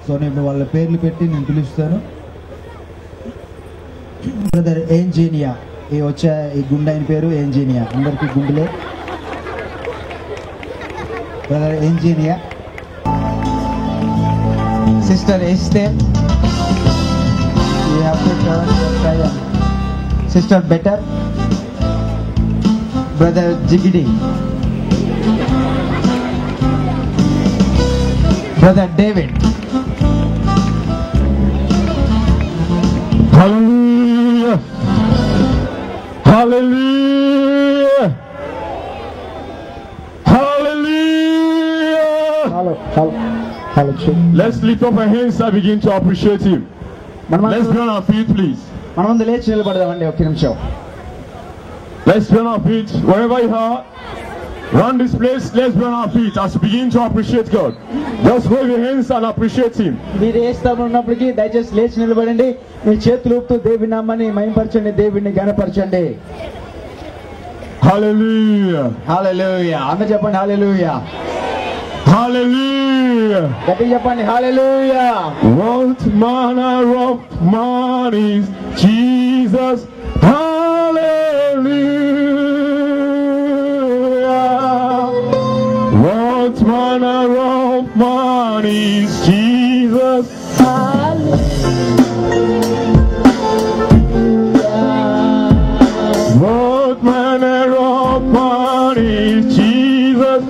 So నేను వాళ్ళ పేర్లు పెట్టి నేను పిలుస్తాను. బ్రదర్ ఏంజీనియా, ఈ వచ్చే ఈ గుండె ఆయన పేరు ఏంజీనియా, అందరికీ గుండెలే. బ్రదర్ ఏంజీనియా. సిస్టర్ ఎస్తేర్, సిస్టర్ బెటర్. బ్రదర్ జిగిడి, brother David. Hallelujah. Hallelujah. Hallelujah. Let's lift up our hands and begin to appreciate him. Let's be on our feet, please. మనమందు లేచి నిలబడదామండి ఒక్క నిమిషం. Let's be on our feet wherever you are. Around this place, let's be on our feet as we begin to appreciate God. Just wave your hands and appreciate him. మీరు ఏ స్థానంలో ఉన్నప్పటికీ దయచేసి లేచి నిలబడండి. మీ చేతులు ఊపుతూ దేవుని నామాన్ని మహిమపరచండి, దేవుని ఘనపరచండి. Hallelujah. హల్లెలూయా. అందరూ చెప్పండి హల్లెలూయా. Hallelujah. గట్టిగా చెప్పండి హల్లెలూయా. What manner of man is Jesus? Hallelujah. What manner of man is Jesus? Hallelujah. What manner of man is Jesus?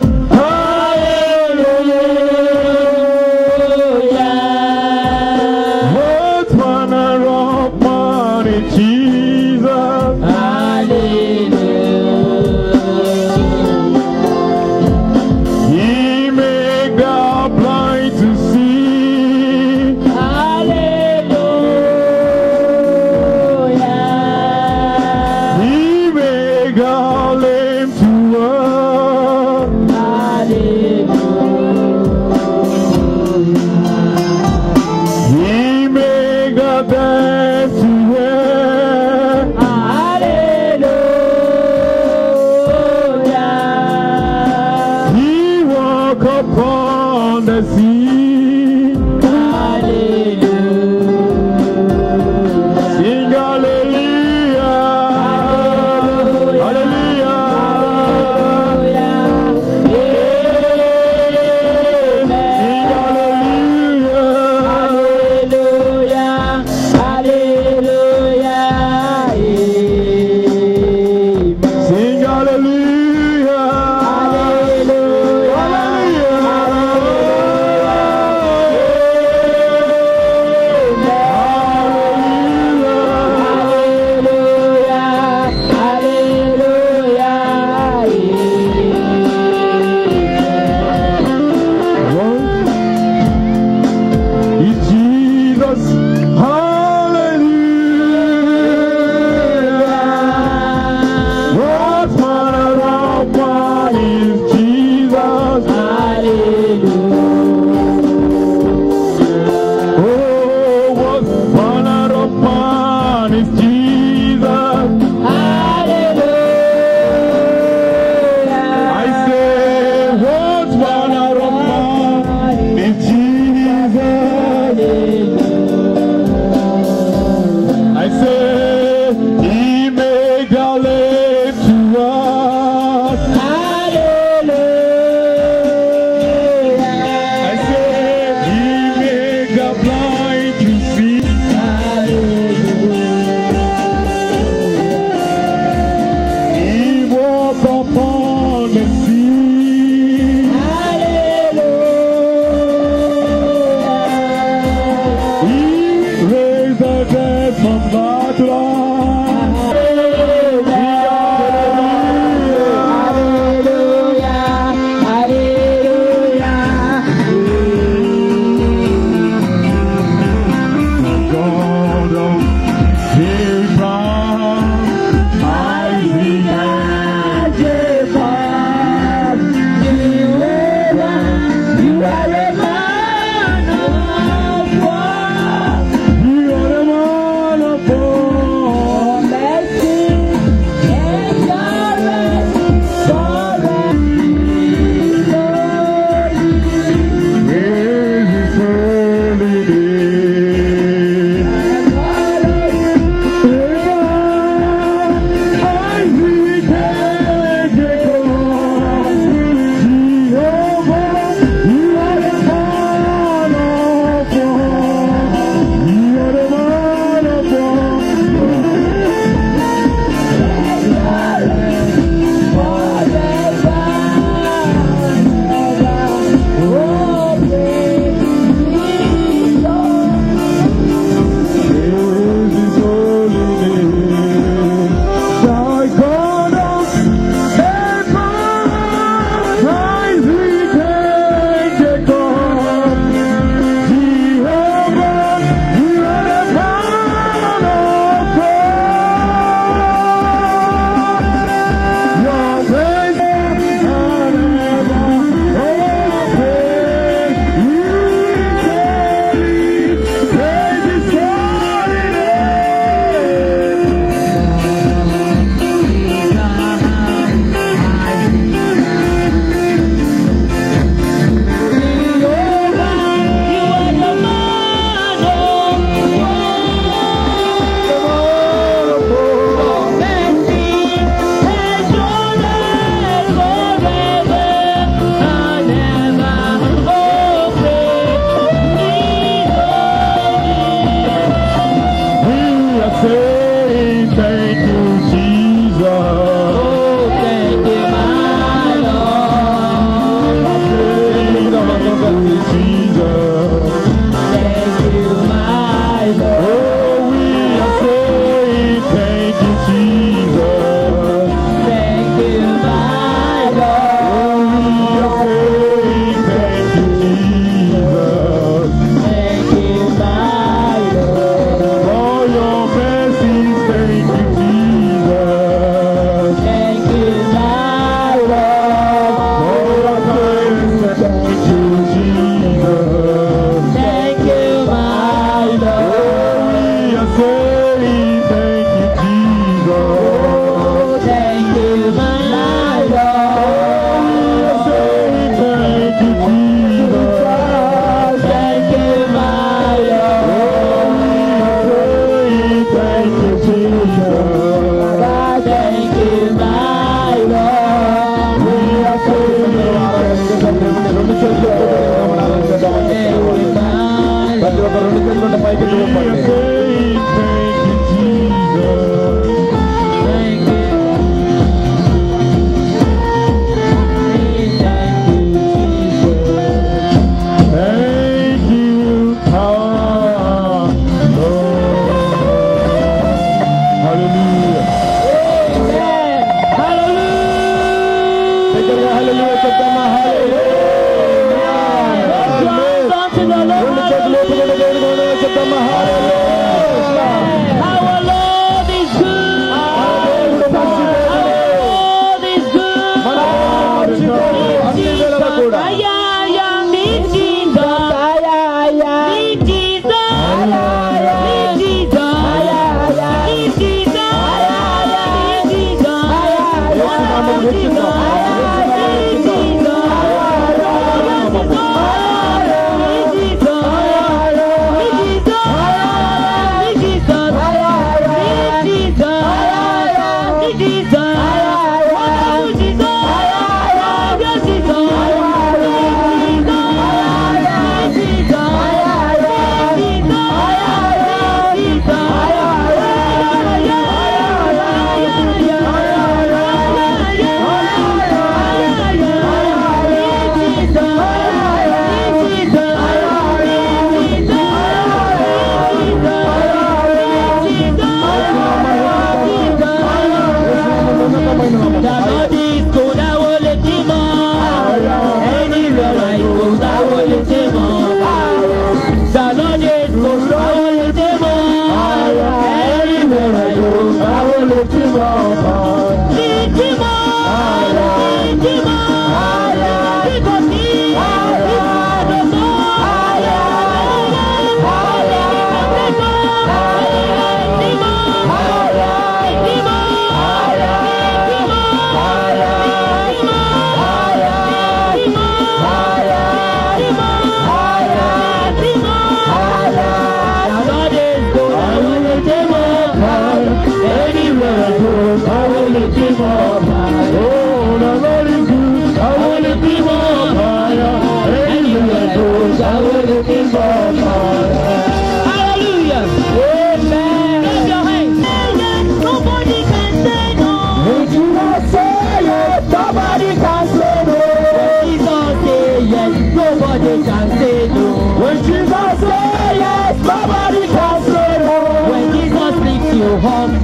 చెప్పండి.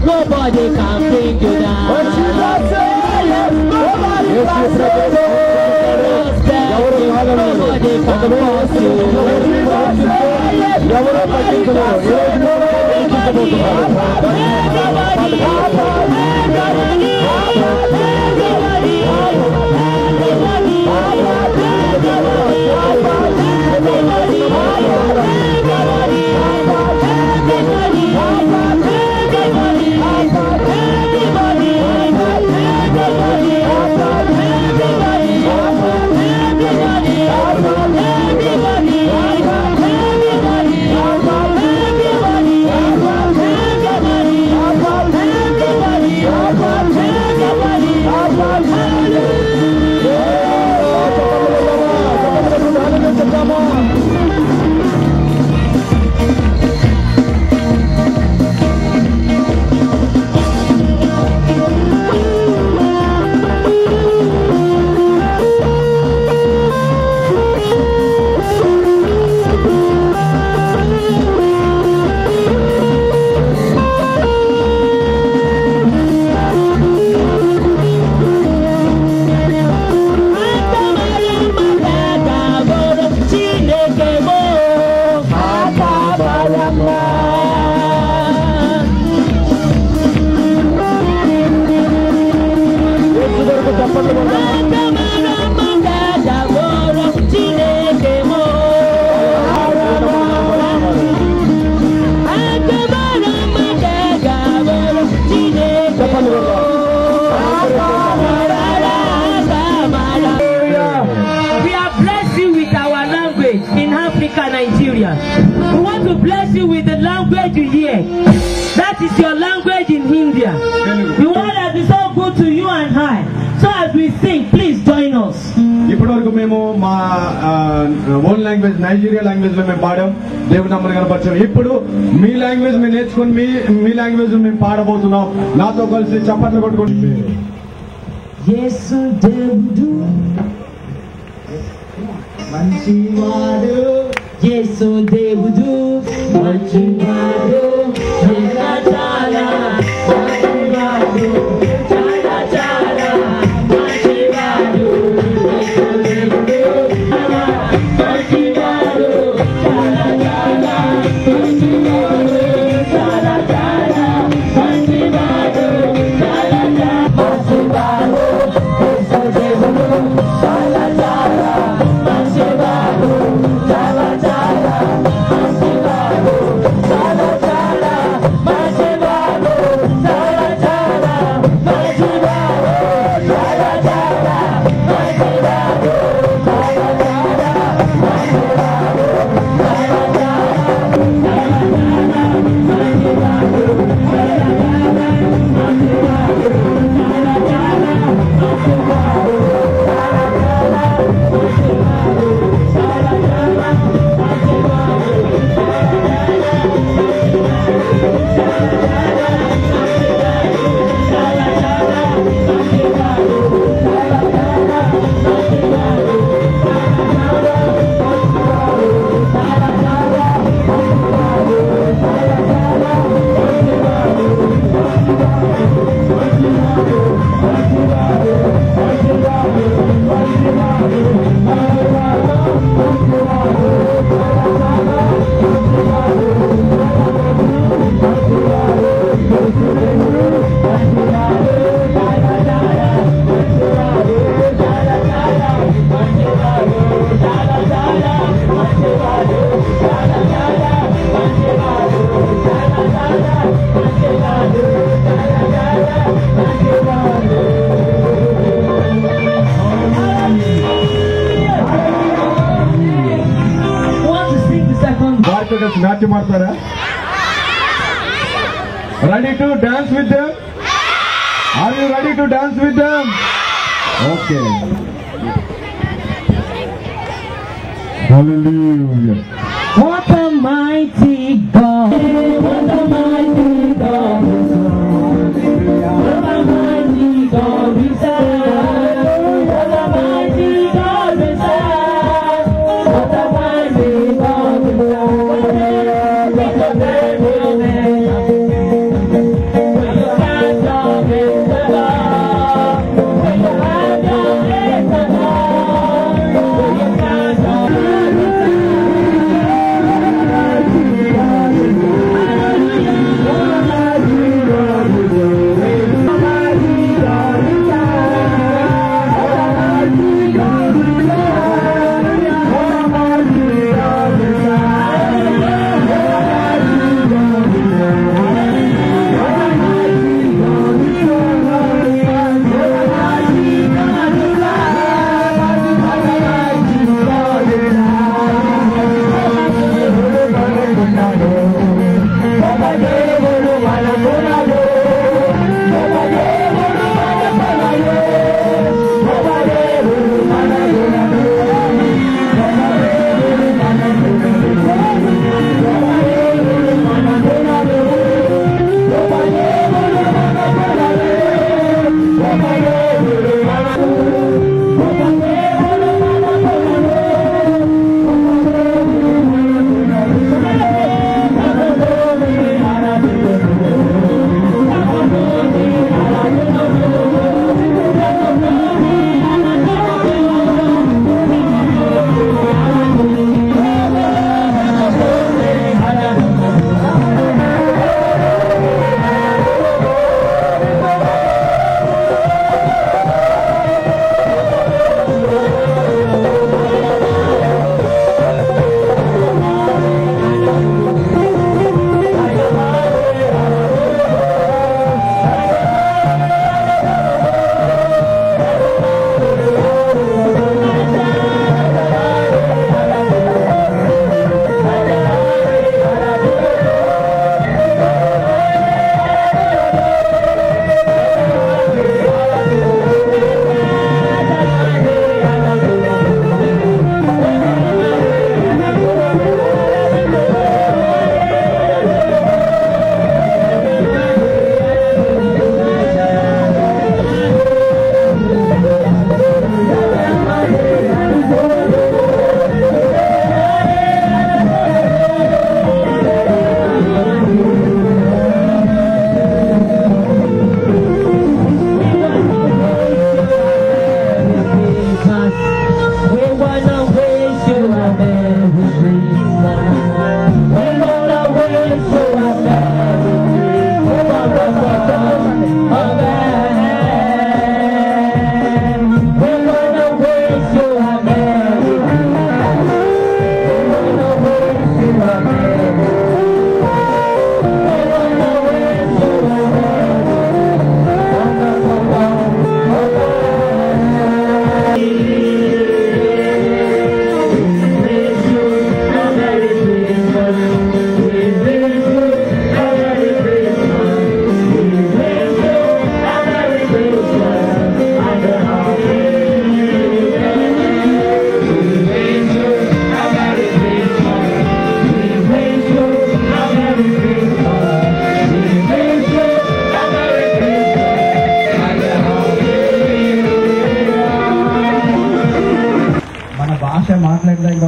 Nobody can bring you down. When Jesus says yes, nobody can say no. Nobody can force you. When Jesus says yes, nobody can say no. Nigeria. We want to bless you with the language you hear. That is your language in India. The one that is so good to you and I. So as we sing, please join us. ఇప్పటివరకు మేము మా own language Nigeria language లో మేము పాడాం, దేవుని నామమున కనపరిచాం. ఇప్పుడు మీ language మేము నేర్చుకుని మీ లాంగ్వేజ్ మేము పాడబోతున్నాం. నాతో కలిసి చప్పట్లు కొట్టుకుంటుంది. యేసు దేవుడు మంచివాడు, యేసు దేవుడు మంచివాడు, చాలా చాలా మంచివాడు, చాలా చాలా మంచివాడు, యేసు దేవుడు మంచివాడు, చాలా చాలా మంచివాడు, చాలా చాలా మంచివాడు, చాలా చాలా మంచివాడు, యేసు దేవుడు చాలా చాలా మంచివాడు, చాలా చాలా మంచివాడు, చాలా చాలా మంచివాడు, చాలా చాలా మంచివాడు, చాలా చాలా మంచివాడు, చాలా నాట్యం ಮಾಡ್ತಾರಾ? Ready to dance with them? Are you ready to dance with them? Okay. Hallelujah. What a mighty God! What a mighty God! What a mighty God we serve! What a mighty God we serve! What a mighty God we serve! What a mighty God we serve! When you stand up in the Lord, when you stand up in the Lord, when you stand up in the Lord.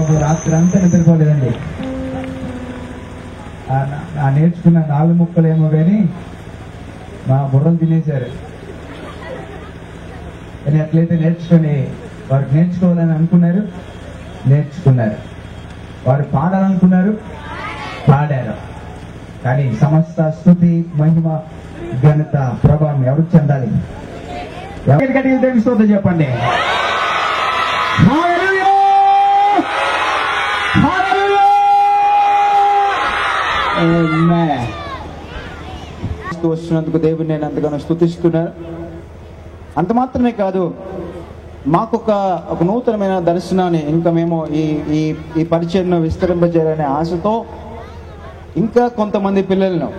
బాబు రాత్రి అంతా నిద్రపోలేదండి. ఆ నేర్చుకున్న 4 ముక్కలేమో కానీ మా బుర్రలు తినేశారు. కానీ అట్లయితే నేర్చుకొని వారు నేర్చుకోవాలని అనుకున్నారు, నేర్చుకున్నారు. వారు పాడాలనుకున్నారు, పాడారు. కానీ సమస్త స్తుతి మహిమ ఘనత ప్రభావం ఎవరికి చెందాలి? ఎవరికి గట్టిగా తెలుస్తుందో చెప్పండి. వస్తున్నందుకు దేవుని నేను ఎంతగానో స్తుతిస్తున్నాను. అంత మాత్రమే కాదు, మాకు ఒక నూతనమైన దర్శనాన్ని ఇంకా మేము ఈ పరిచయను విస్తరింపజేయాలనే ఆశతో ఇంకా కొంతమంది పిల్లలను,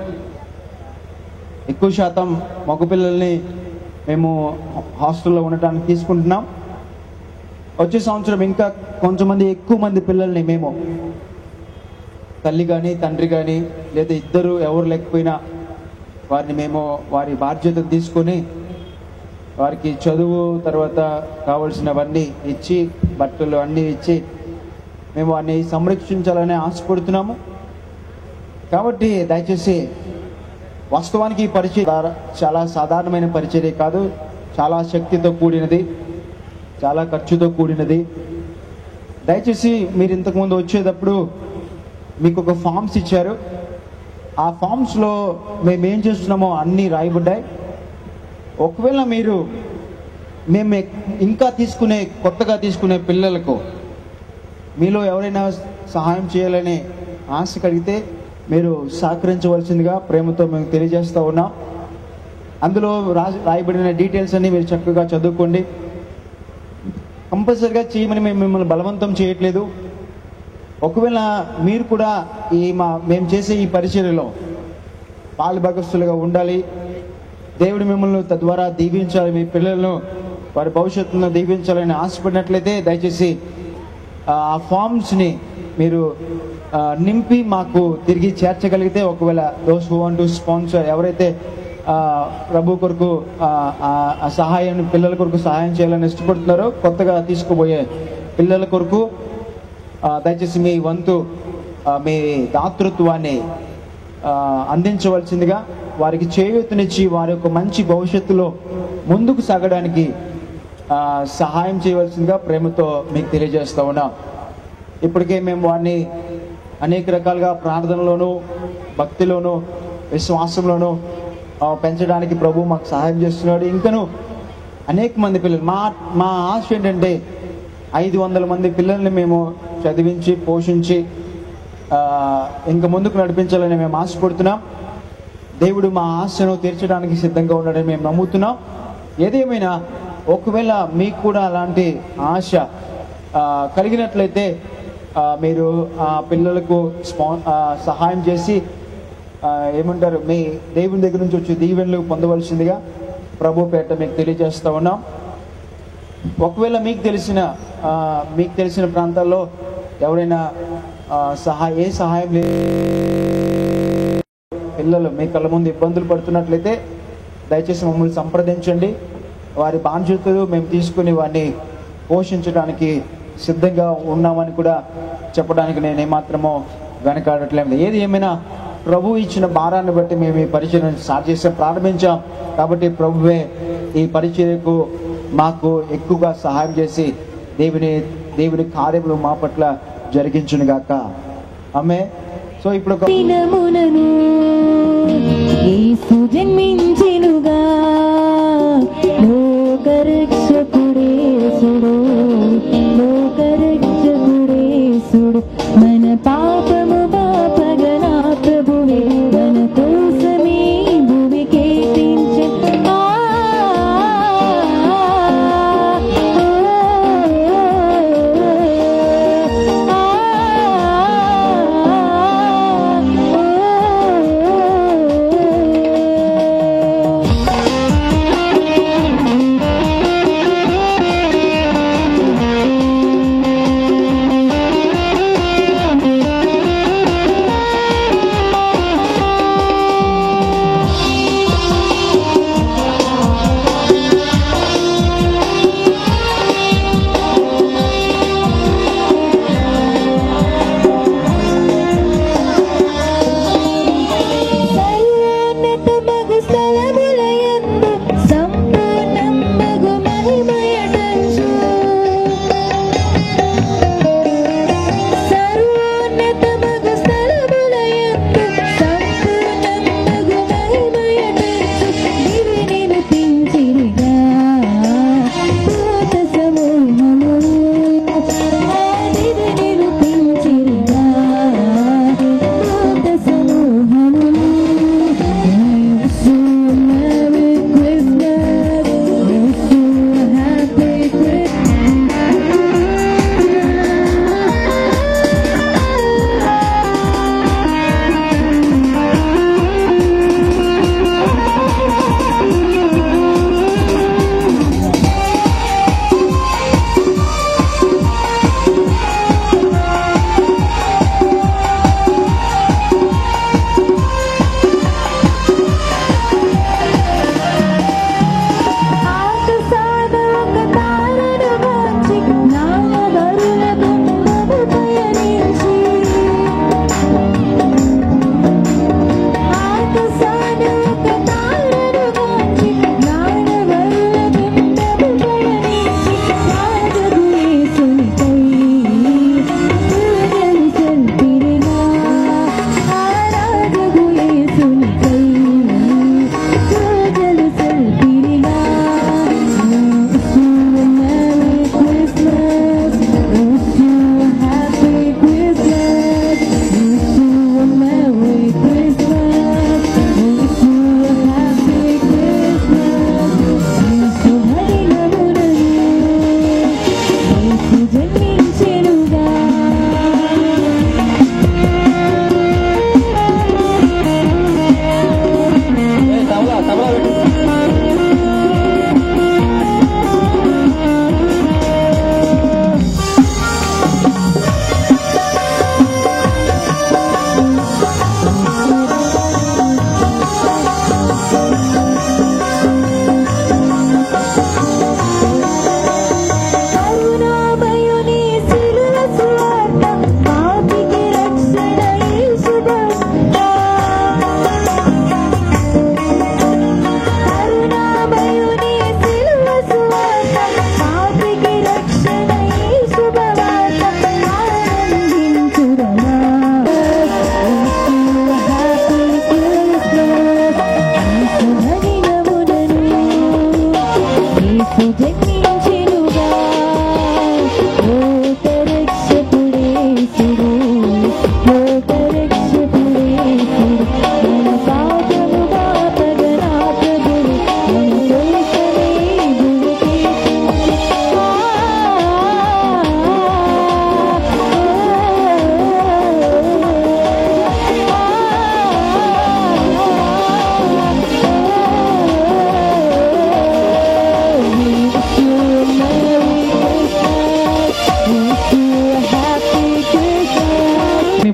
ఎక్కువ శాతం మగ పిల్లల్ని మేము హాస్టల్లో ఉండటానికి తీసుకుంటున్నాం. వచ్చే సంవత్సరం ఇంకా కొంతమంది ఎక్కువ మంది పిల్లల్ని మేము తల్లి కానీ తండ్రి కానీ లేదా ఇద్దరు ఎవరు లేకపోయినా వారిని మేము వారి బాధ్యతను తీసుకొని వారికి చదువు తర్వాత కావాల్సినవన్నీ ఇచ్చి బట్టలు అన్నీ ఇచ్చి మేము వారిని సంరక్షించాలని ఆశపడుతున్నాము. కాబట్టి దయచేసి వాస్తవానికి ఈ పరిచయం చాలా సాధారణమైన పరిచర్య కాదు, చాలా శక్తితో కూడినది, చాలా ఖర్చుతో కూడినది. దయచేసి మీరు ఇంతకుముందు వచ్చేటప్పుడు మీకు ఒక ఫామ్స్ ఇచ్చారు. ఆ ఫామ్స్లో మేమేం చేస్తున్నామో అన్నీ రాయబడ్డాయి. ఒకవేళ మేము ఇంకా కొత్తగా తీసుకునే పిల్లలకు మీలో ఎవరైనా సహాయం చేయాలనే ఆశ కలిగితే మీరు సహకరించవలసిందిగా ప్రేమతో మేము తెలియజేస్తూ ఉన్నాం. అందులో రాయబడిన డీటెయిల్స్ అన్ని మీరు చక్కగా చదువుకోండి. కంపల్సరిగా చేయమని మేము మిమ్మల్ని బలవంతం చేయట్లేదు. ఒకవేళ మీరు కూడా మేము చేసే ఈ పరిచర్యలో పాలుభాగస్తులుగా ఉండాలి, దేవుడు మిమ్మల్ని తద్వారా దీవించాలి, మీ పిల్లలను వారి భవిష్యత్తును దీవించాలని ఆశపడినట్లయితే దయచేసి ఆ ఫామ్స్ని మీరు నింపి మాకు తిరిగి చేర్చగలిగితే, ఒకవేళ those who want to sponsor, ఎవరైతే ప్రభు కొరకు సహాయాన్ని పిల్లల కొరకు సహాయం చేయాలని ఇష్టపడుతున్నారో, కొత్తగా తీసుకుపోయే పిల్లల కొరకు దయచేసి మీ వంతు మీ దాతృత్వాన్ని అందించవలసిందిగా, వారికి చేయూతనిచ్చి వారి యొక్క మంచి భవిష్యత్తులో ముందుకు సాగడానికి సహాయం చేయవలసిందిగా ప్రేమతో మీకు తెలియజేస్తూ ఉన్నాం. ఇప్పటికే మేము వారిని అనేక రకాలుగా ప్రార్థనలోనూ భక్తిలోనూ విశ్వాసంలోనూ పెంచడానికి ప్రభు మాకు సహాయం చేస్తున్నాడు. ఇంకను అనేక మంది పిల్లలు, మా ఆశ ఏంటంటే 500 మంది పిల్లల్ని మేము చదివించి పోషించి ఇంకా ముందుకు నడిపించాలని మేము ఆశపడుతున్నాం. దేవుడు మా ఆశను తీర్చడానికి సిద్ధంగా ఉన్నాడని మేము నమ్ముతున్నాం. ఏదేమైనా ఒకవేళ మీకు కూడా అలాంటి ఆశ కలిగినట్లయితే మీరు పిల్లలకు సహాయం చేసి ఏమంటారు మీ దేవుని దగ్గర నుంచి వచ్చే దీవెనలు పొందవలసిందిగా ప్రభు పేట మీకు తెలియజేస్తూ ఉన్నాం. ఒకవేళ మీకు తెలిసిన ప్రాంతాల్లో ఎవరైనా ఏ సహాయం లేదు, పిల్లలు మీ కళ్ళ ముందు ఇబ్బందులు పడుతున్నట్లయితే దయచేసి మమ్మల్ని సంప్రదించండి. వారి బాధ్యతలు మేము తీసుకుని వారిని పోషించడానికి సిద్ధంగా ఉన్నామని కూడా చెప్పడానికి నేను ఏమాత్రమో వెనకాడట్లేదు. ఏది ఏమైనా ప్రభు ఇచ్చిన భారాన్ని బట్టి మేము ఈ పరిచర్యను స్టార్ట్ చేసి ప్రారంభించాం. కాబట్టి ప్రభువే ఈ పరిచర్యకు మాకు ఎక్కువగా సహాయం చేసి దేవుని కార్యములు మా పట్ల జరిగించును గాక. ఆమె. సో ఇప్పుడు యేసు జన్మించెనుగా, లోకరక్షకుడేసుడు, లోకరక్షకుడేసుడు, మన పాపము పాపగా నా ప్రభువే మన కోసమే భూమికి తెంచెను.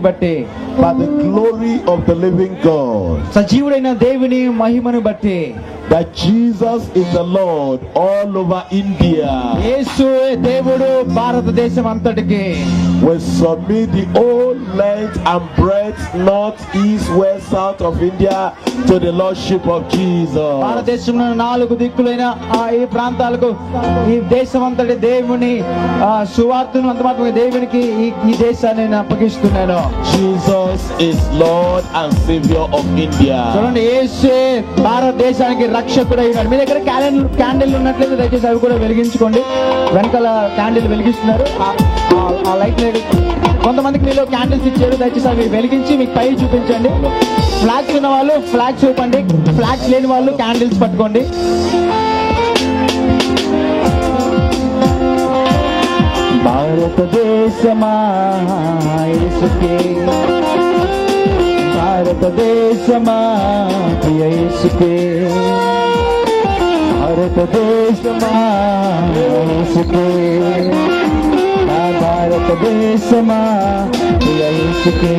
బట్టి, by the glory of the living God, సజీవుడైన దేవుని మహిమను బట్టి, that Jesus is the Lord all over India. యేసు దేవుడు భారతదేశం అంతటికి. We submit the whole length and breadth, north, east, west, south of India to the lordship of Jesus. భారతదేశంలో 4 దిక్కులైన ఈ ప్రాంతాలకు, ఈ దేశం అంతటి దేవుని సువార్తను అంతమాత్రంగా దేవునికి ఈ దేశాన్ని నేను అప్పగిస్తున్నాను. Jesus is Lord and Savior of India. చూడండి, యేసే భారతదేశానికి రక్షకుడై ఉన్నాడు. మీ దగ్గర క్యాండిల్ ఉన్నట్లయితే దయచేసి అవి కూడా వెలిగించుకోండి. వెనకాల క్యాండిల్ వెలిగిస్తున్నారు, ఆ లైట్. కొంతమందికి మీలో క్యాండిల్స్ ఇచ్చారు, దయచేసి అవి వెలిగించి మీకు పై చూపించండి. ఫ్లాగ్స్ ఉన్న వాళ్ళు ఫ్లాగ్స్ చూపండి, ఫ్లాగ్స్ లేని వాళ్ళు క్యాండిల్స్ పట్టుకోండి. భారతదేశమా యేసుకే, భారతదేశమా ప్రియ యేసుకే, భారతదేశమా యేసుకే, నా భారతదేశమా ప్రియ యేసుకే.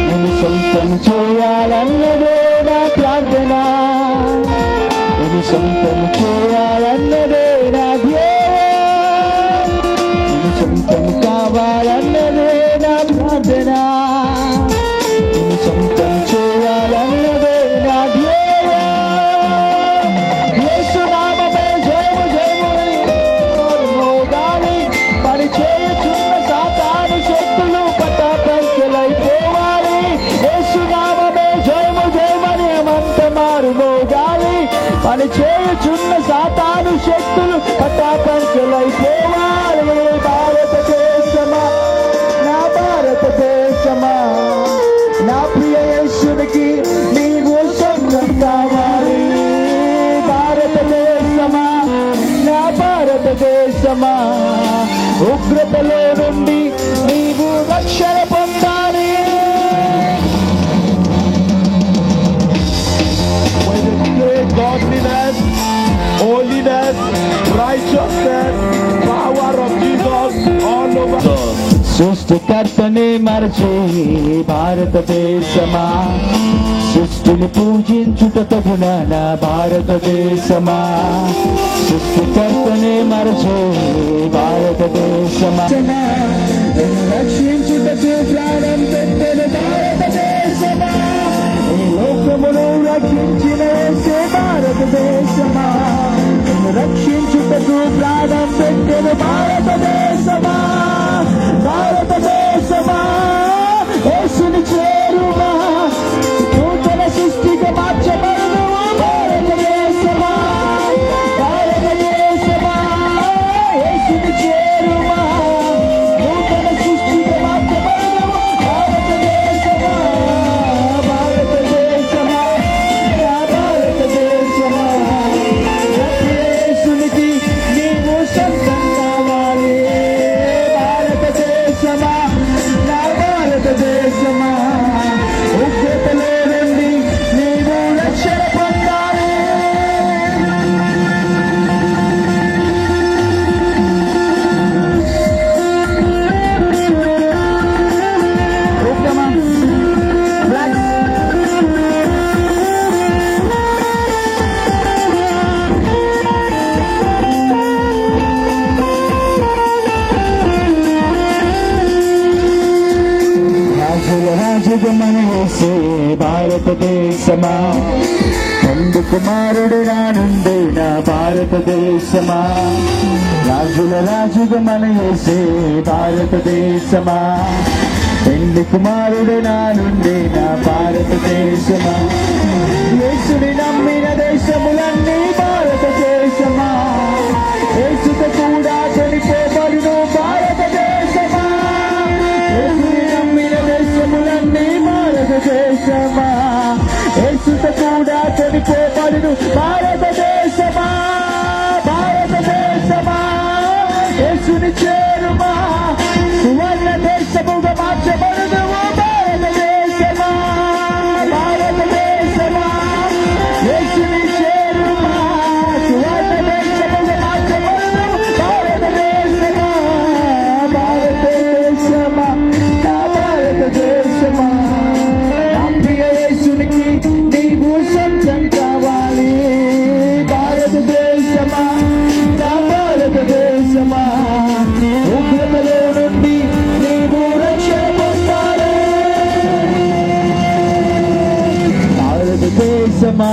నేను సొంతం చేయాలన్నదే నా ప్రార్థన, నేను సొంతం చేయాలన్నదే నా ధ్యేయం, నేను సొంతం కావాలన్నదే నా ప్రార్థన, నేను సొంతం చేయాలన్నదే నా ధ్యేయం. యేసు నామమే జయము జయముని మోగాలి, పని చేయుచున్న సాతాను శక్తులు పటాపంచలైపోవాలి. యేసు నామమే జయము జయమని అమంత మారు మోగాలి, పని చేయుచున్న సాతాను శక్తులు పటాపంచలైపోవాలి. భారతదేశమా, నా భారతదేశమా, నా ప్రియ యేసునికి నీవు సొంతం కావాలి. భారతదేశమా, నా భారతదేశమా, ఉగ్రతలో నుండి నీవు రక్షణ పొందాలి. When we declare godliness, holiness, righteousness, power of Jesus all over us. సృష్టికర్తనే మరచి భారతదేశమా, సృష్టిని పూజించుట తగున నా భారతదేశమా, సృష్టికర్తనే మరచి భారతదేశమా, రక్షించుటకు ప్రాణం పెట్టిన భారతదేశమా, ఈ లోకమును రక్షించిన యేసే భారతదేశమా, రక్షించుటకు ప్రాణం పెట్టిన భారతదేశమా, భారతదేశమా, యేసుని చేరుమా, నూతన సృష్టిగా మార్చబడును. భారతదేశమా, భారతదేశమా, యేసుని చేరుమా, నూతన సృష్టిగా మార్చబడును. భారతదేశమా, భారతదేశమా, నా భారతదేశమా, యేసునికి నీవు సొంతం కావాలి. భారతదేశమా, నా భారతదేశమా, ఉగ్రతలో నుండి నీవు రక్షణ పొందాలి. రాజుగమన యేసే భారతదేశమా, తండ్రి కుమారుడు నానుండే నా భారతదేశమా, రాజుల రాజుగమన యేసే భారతదేశమా, తండ్రి కుమారుడు నానుండే నా భారతదేశమా, యేసుని నమ్మిన దేశములన్నీ భారతదేశమా, యేసుతో కూడా చనిపోబడును భారతదేశమా, యేసుని నమ్మిన దేశములన్నీ భారతదేశమా, యేసుతో కూడా చనిపోబడును భారతదేశమా, భారతదేశమా, యేసుని చేరుమా, సువర్ణ దేశముగా మార్చబడును భారతదేశమా, భారతదేశమా, యేసుని చేరుమా, సువర్ణ దేశముగా మార్చబడును భారతదేశమా, భారతదేశమా, నా భారతదేశమా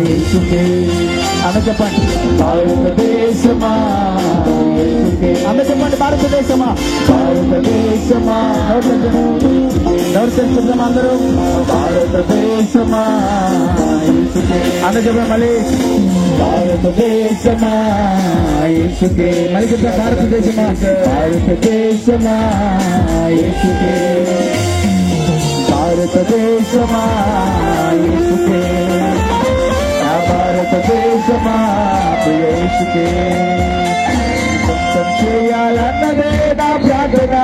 యేసుకే అన్న చెప్పండి భారతదేశమా యేసుకే అన్న చెప్పండి భారతదేశమా భారతదేశమా దర్శించుదాం అందరూ భారతదేశమా యేసుకే అన్న చెప్పండి మళ్ళీ భారతదేశమా యేసుకే మళ్ళీ చెప్తా భారతదేశమా భారతదేశమా యేసుకే భారతదేశమా యేసుకే భారతదేశమా యేసుకే సొంతం చేయాలన్నదే నా ప్రార్థన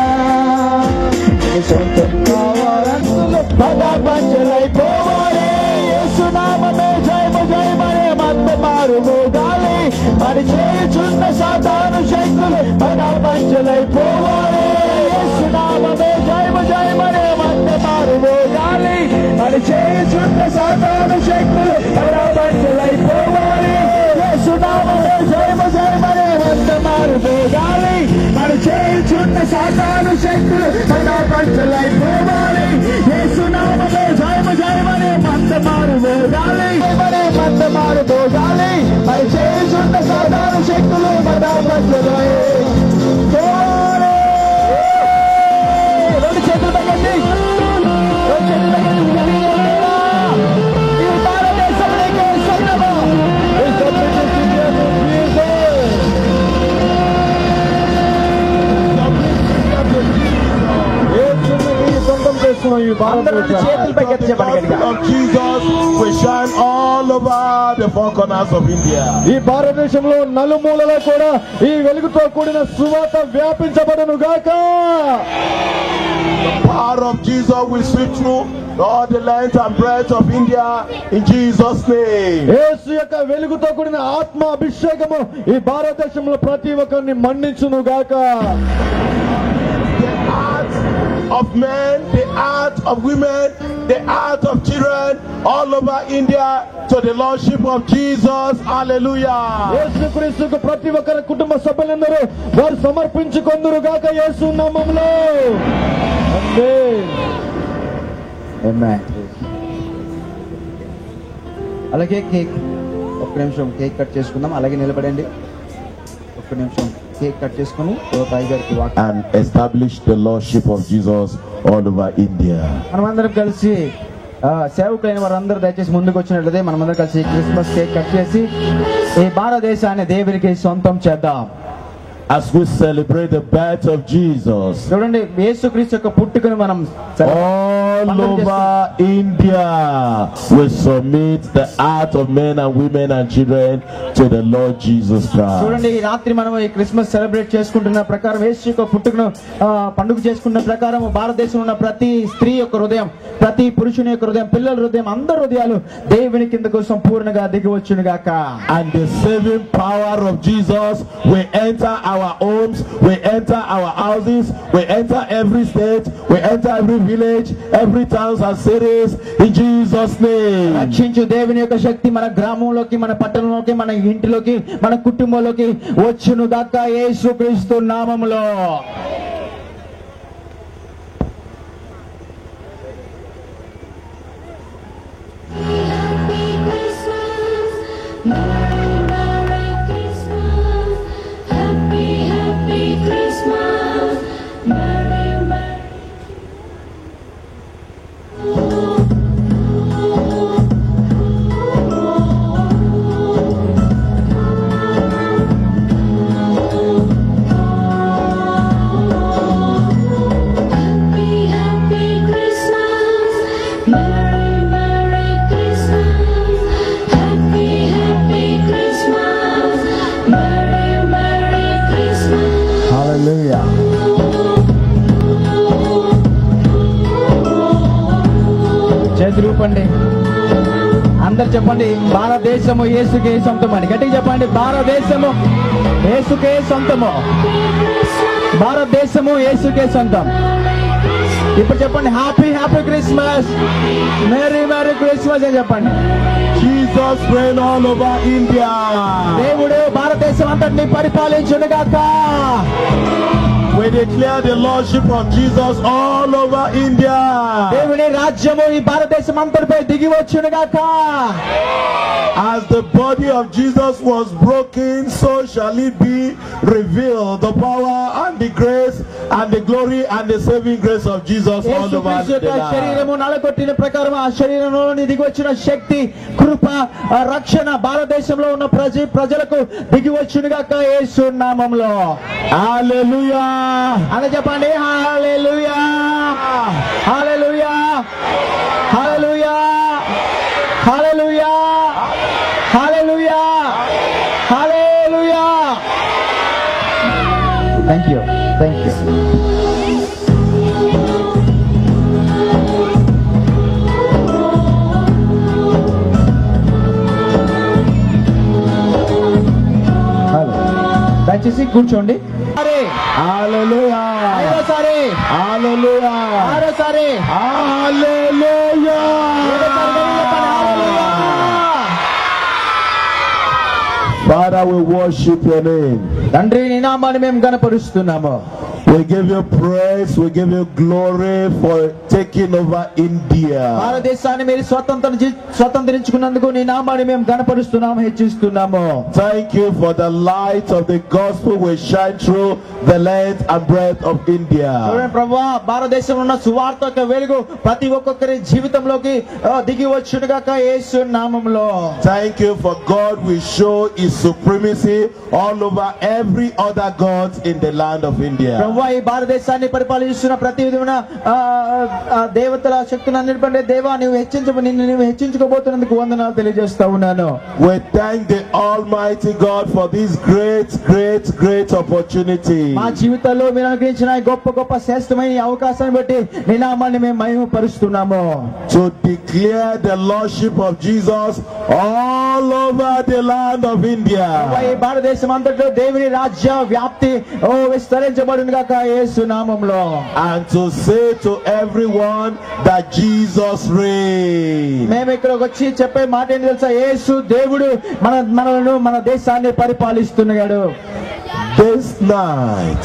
సొంతం కావాలన్న పదపంచలైపోవాలి యేసునామమే జయము జయమనే మధ్య మారుమోగాలి మరి చేయుచున్న సాతాను శక్తులు పదపంచలైపోవాలి యేసునామమే జయము జయమనే మధ్య మారుమోగాలి మరి చేయుచున్న సాతాను శక్తులు పదపంచలైపోవాలి యేసునామమే జయము జయమనే మధ్య మారుమోగాలి మరి చేయుచున్న సాతాను శక్తులు పదపంచలైపోవాలి యేసునామమే జయము జయమనే మధ్య మారుమోగాలి మరే మధ్య మారుమోగాలి మరి చేయుచున్న సాతాను శక్తులు పదపంచలై రెండు చేతులు తగ్గండి రెండు చేతులు తగ్గండి ఈ భారతదేశంలోకి సంగమం ఈ భారతదేశంలో నలుమూలలో కూడా ఈ వెలుగుతో కూడిన సువార్త వ్యాపించబడును గాక. Power of Jesus will sweep through all the length and breadth of India in Jesus' name. యేసు యొక్క వెలుగుతో కూడిన ఆత్మ అభిషేకము ఈ భారతదేశంలో ప్రతి ఒక్కరిని మన్నించును గాక. The heart of men, the heart of women, the heart of children all over India to the Lordship of Jesus. Hallelujah. యేసుక్రీస్తుకు ప్రతి ఒక్కరి కుటుంబ సభ్యులందరూ వారు సమర్పించుకొందురు గాక యేసు నామములో. ఆమేన్. అలాగే కేక్ ఒక్క నిమిషం కేక్ కట్ చేసుకుందాం. అలాగే నిలబడండి. ఒక్క నిమిషం కేక్ కట్ చేసుకుని తాయి గారికి And establish the Lordship of Jesus all over India. మనమందరం కలిసి సేవకులైన వారందరూ దయచేసి ముందుకు వచ్చినట్లయితే మనమందరం కలిసి క్రిస్మస్ కేక్ కట్ చేసి ఈ భారతదేశాన్ని దేవునికి సొంతం చేద్దాం. As we celebrate the birth of Jesus చూడండి యేసుక్రీస్తు యొక్క పుట్టుకను మనం all over India, we submit the heart of men and women and children to the Lord Jesus Christ. చూడండి ఈ రాత్రి మనం ఈ క్రిస్మస్ సెలబ్రేట్ చేసుకుంటున్న ప్రకారం యేసు యొక్క పుట్టుకను పండుగ చేసుకున్న ప్రకారం భారతదేశంలో ఉన్న ప్రతి స్త్రీ యొక్క హృదయం, ప్రతి పురుషుని యొక్క హృదయం, పిల్లల హృదయం, అందరి హృదయాలు దేవుని కిందకు సంపూర్ణంగా దిగి వచ్చును గాక. And the saving power of Jesus will enter our homes, we enter our houses, we enter every state, we enter every village, every towns and cities in Jesus' name. రక్షించు దేవుని యొక్క శక్తి మన గ్రామంలోకి, మన పట్టణంలోకి, మన ఇంటిలోకి, మన కుటుంబంలోకి వచ్చును గాక యేసుక్రీస్తు నామములో. చేతులు ఊపండి. అందరు చెప్పండి భారతదేశము యేసుకే సొంతం అని గట్టిగా చెప్పండి. భారతదేశము యేసుకే సొంతము. భారతదేశము యేసుకే సొంతం. ఇప్పుడు చెప్పండి happy happy Christmas, merry merry Christmas అని చెప్పండి. Jesus reign all over India. దేవుడు భారతదేశం అంతటిని పరిపాలించును గాక. We We declare the lordship of Jesus all over India. దేవుని రాజ్యము ఈ భారతదేశం అంతటిపై దిగి వచ్చునుగాక. As the body of Jesus was broken, so shall it be revealed, the power and the grace and the glory and the saving grace of Jesus all over యేసుక్రీస్తు the యొక్క land. శరీరము నలగొట్టిన ప్రకారం ఆ శరీరంలోని దిగి వచ్చిన శక్తి, కృప, ఆ రక్షణ భారతదేశంలో ఉన్న ప్రజలకు దిగి వచ్చునుగాక యేసు నామములో. Hallelujah. అని చెప్పండి. Hallelujah, hallelujah, hallelujah, hallelujah, hallelujah, hallelujah. Thank you. దయచేసి కూర్చోండి. Hallelujah. ఆరోసారి, Hallelujah. ఆరోసారి, Hallelujah. Father, we worship your name. తండ్రి నీ నామాన్ని మేము గణపరుస్తున్నాము. We give you praise, we give you glory for taking over India. భారతదేశాన్ని మీరు స్వతంత్రించుకున్నందుకు నీ నామాన్ని మేము గణపరుస్తున్నాము, హెచ్చిస్తున్నాము. Thank you for the light of the gospel will shine through the length and breadth of India. ప్రభువా, భారతదేశంలో ఉన్న సువార్త యొక్క వెలుగు ప్రతి ఒక్కొక్కరి జీవితంలోకి దిగి వచ్చునుగాక యేసు నామములో. Thank you for God will show his supremacy all over every other god in the land of India. ప్రభువా, ఈ భారతదేశాన్ని పరిపాలిస్తున్న ప్రతి విధమైన దేవతల శక్తులన్నిటిపై దేవా నువ్వు హెచ్చించుకోబోతున్నందుకు వందనాలు తెలియజేస్తా ఉన్నాను. We thank the Almighty God for this great opportunity. మా జీవితాల్లో మీరు అనుగ్రహించిన గొప్ప శ్రేష్టమైన అవకాశాన్ని బట్టి నీ నామాన్ని మేము మహిమపరుస్తున్నాము. To declare the lordship of Jesus all over the land of India. ఈ భారతదేశం అంతట్లో దేవుని రాజ్య వ్యాప్తి విస్తరించబడునుగాక యేసు నామములో. And to say to everyone that Jesus reigns. మేము ఇక్కడికి వచ్చి చెప్పే మాట ఏంటి తెలుసా? యేసు దేవుడు మన దేశాన్ని పరిపాలిస్తున్నాడు. This night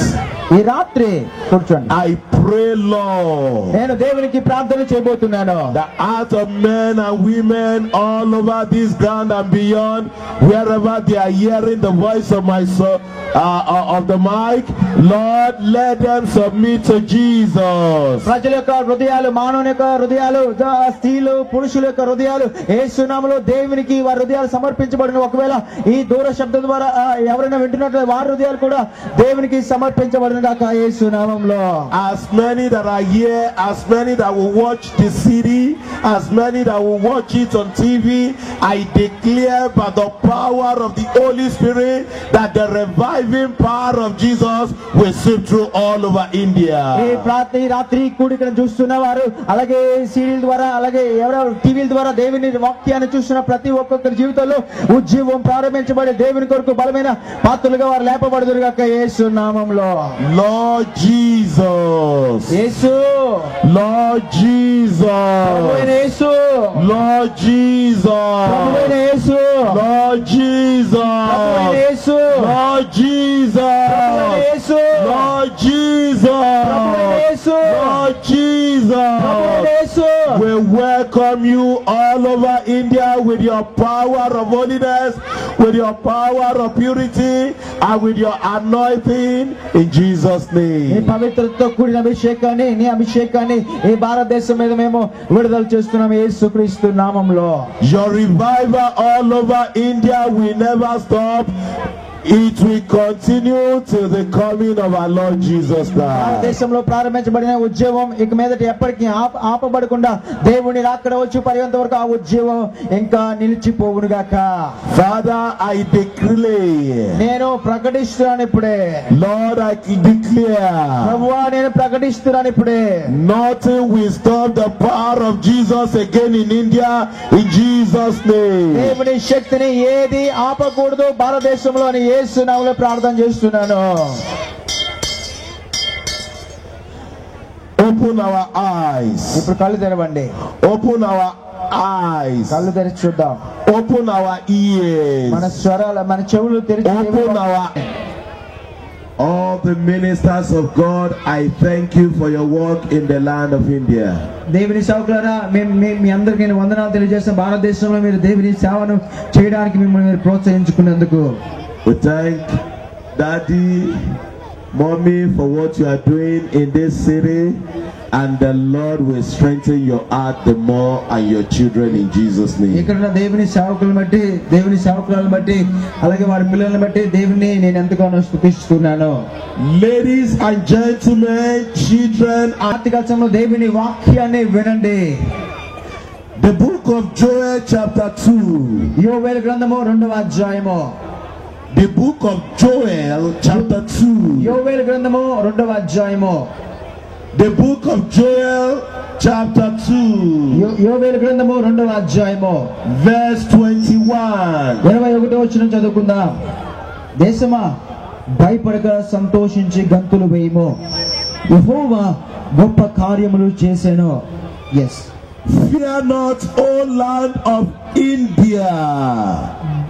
ఈ రాత్రి కూర్చోండి. I pray, Lord, నేను దేవునికి ప్రార్థన చేయబోతున్నాను. the heart of men and women all over this ground and beyond, wherever they are hearing the voice of my son, of the mic, Lord, let them submit to Jesus. ప్రజల యొక్క హృదయాలు, మానవుని యొక్క హృదయాలు, స్త్రీలు పురుషుల యొక్క హృదయాలు యేసు నామములో దేవునికి వారి హృదయాలు సమర్పించబడిన. ఒకవేళ ఈ దూర శబ్దం ద్వారా ఎవరైనా వింటున్నట్లయితే వారి హృదయాలు కూడా దేవునికి సమర్పించబడిన గాక యేసు నామములో. As many that are here, as many that will watch the CD, as many that will watch it on TV, I declare by the power of the Holy Spirit that the reviving power of Jesus will sweep through all over India. ఈ రాత్రి కూడికను చూస్తున్న వారు, అలాగే సీడీల ద్వారా, అలాగే ఎవరెవరు టీవీల ద్వారా దేవుని వాక్యాన్ని చూస్తున్న ప్రతి ఒక్కొక్కరి జీవితంలో ఉద్యమం ప్రారంభించబడి దేవుని కొరకు బలమైన పాత్రలుగా వారు లేపబడుదురు గాక యేసు నామములో. Lord Jesus. Yesu, Lord Jesus. Yesu, Lord Jesus. Yesu, Lord Jesus. Yesu, Lord Jesus. Yesu, Lord Jesus. Lord Jesus. We welcome you all over India with your power of holiness, with your power of purity, and with your anointing in Jesus' name. పవిత్రతతో కూడిన అభిషేకాన్ని, నీ అభిషేకాన్ని ఈ భారతదేశం మీద మేము విడుదల చేస్తున్నాం యేసుక్రీస్తు నామములో. Your revival all over India will never stop. It will continue till the coming of our Lord Jesus Christ. భారతదేశంలో ప్రారంభించబడిన ఉద్యమం ఇక మీదట ఎప్పటికీ ఆపబడకుండా దేవుని రాకడ వచ్చి పర్యంత వరకు ఆ ఉద్యమం ఇంకా నిలిచిపోవును గాక. Father, I declare. నేను ప్రకటిస్తున్నాను ఇప్పుడే. Lord, I declare. ప్రభువా, నేను ప్రకటిస్తున్నాను ఇప్పుడే. Nothing will stop the power of Jesus again in India in Jesus' name. దేవుని శక్తిని ఏది ఆపకూడదు భారతదేశంలో అని యేసు నామములో ప్రార్థన చేస్తున్నాను. Open our eyes. ఇప్పుడు కళ్ళు తెరవండి. Open our eyes. కళ్ళు తెరిచి చూద్దాం. Open our ears. మన స్వరాల, మన చెవులు తెరిచి Open our all the ministers of God, I thank you for your work in the land of India. దేవుని సేవకులారా మీ అందరికీ నేను వందనాలు తెలియజేస్తాను. భారతదేశంలో మీరు దేవుని సేవను చేయడానికి మిమ్మల్ని మీరు ప్రోత్సహించుకున్నందుకు. We thank Daddy, Mommy for what you are doing in this city, and the Lord will strengthen your heart the more and your children in Jesus' name. ఇక్కడ ఉన్న దేవుని సేవకులను బట్టి, దేవుని సేవకులను బట్టి, అలాగే వారి పిల్లలను బట్టి దేవుని నేను ఎంతగానో స్తుతిస్తున్నాను. Ladies and gentlemen, children, ఆత్మకాలంలో దేవుని వాక్యాన్ని వినండి. the book of Joel chapter 2. యోవేలు గ్రంథము 2వ అధ్యాయము. The book of Joel chapter 2. యోవేలు గ్రంథము 2వ అధ్యాయము. The book of Joel chapter 2. యోవేలు గ్రంథము 2వ అధ్యాయము verse 21. 21వ వచనం చదువుకుందాం. దేశమా భయపడక సంతోషించి గంతులు వేయము, యెహోవా గొప్ప కార్యములు చేసెను. yes Fear not, O land of India.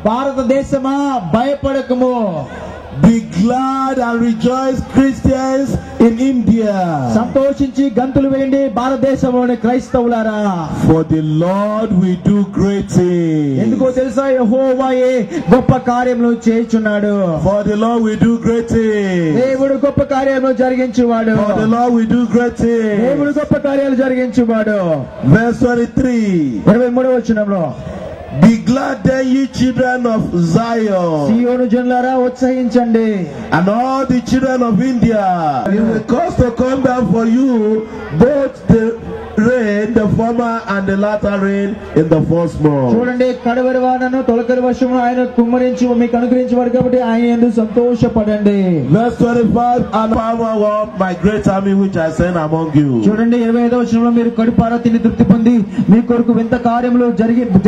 భారతదేశమా భయపడకము. Be glad and rejoice, Christians in India. సంతోషించి గంతులు వేయండి భారతదేశంలోని క్రైస్తవులారా. For the Lord will do great things. ఎందుకో తెలుసా? యెహోవాయే గొప్ప కార్యములు చేయుచున్నాడు. For the Lord will do great things. దేవుడు గొప్ప కార్యములు జరిగించువాడు. For the Lord will do great things. దేవుడు గొప్ప కార్యాలు జరిగించువాడు. Verse 23. 23వ వచనంలో, Be glad then, ye children of Zion, సియోను జనులారా ఉత్సహించండి, and all the children of India. It will cause to come down for you both the rain, the former and the latter rain in the first month. చూడండి కడవరి వానను తొలకరి వర్షమును ఆయన కుమ్మరించి మీకు అనుగ్రహించేవాడు కాబట్టి ఆయన యందు సంతోషపడండి. Verse 25. And power of my great army which I send among you. చూడండి 25వ వచనంలో, మీరు కడుపారా తిని తృప్తి పొంది మీ కొరకు వింత కార్యములు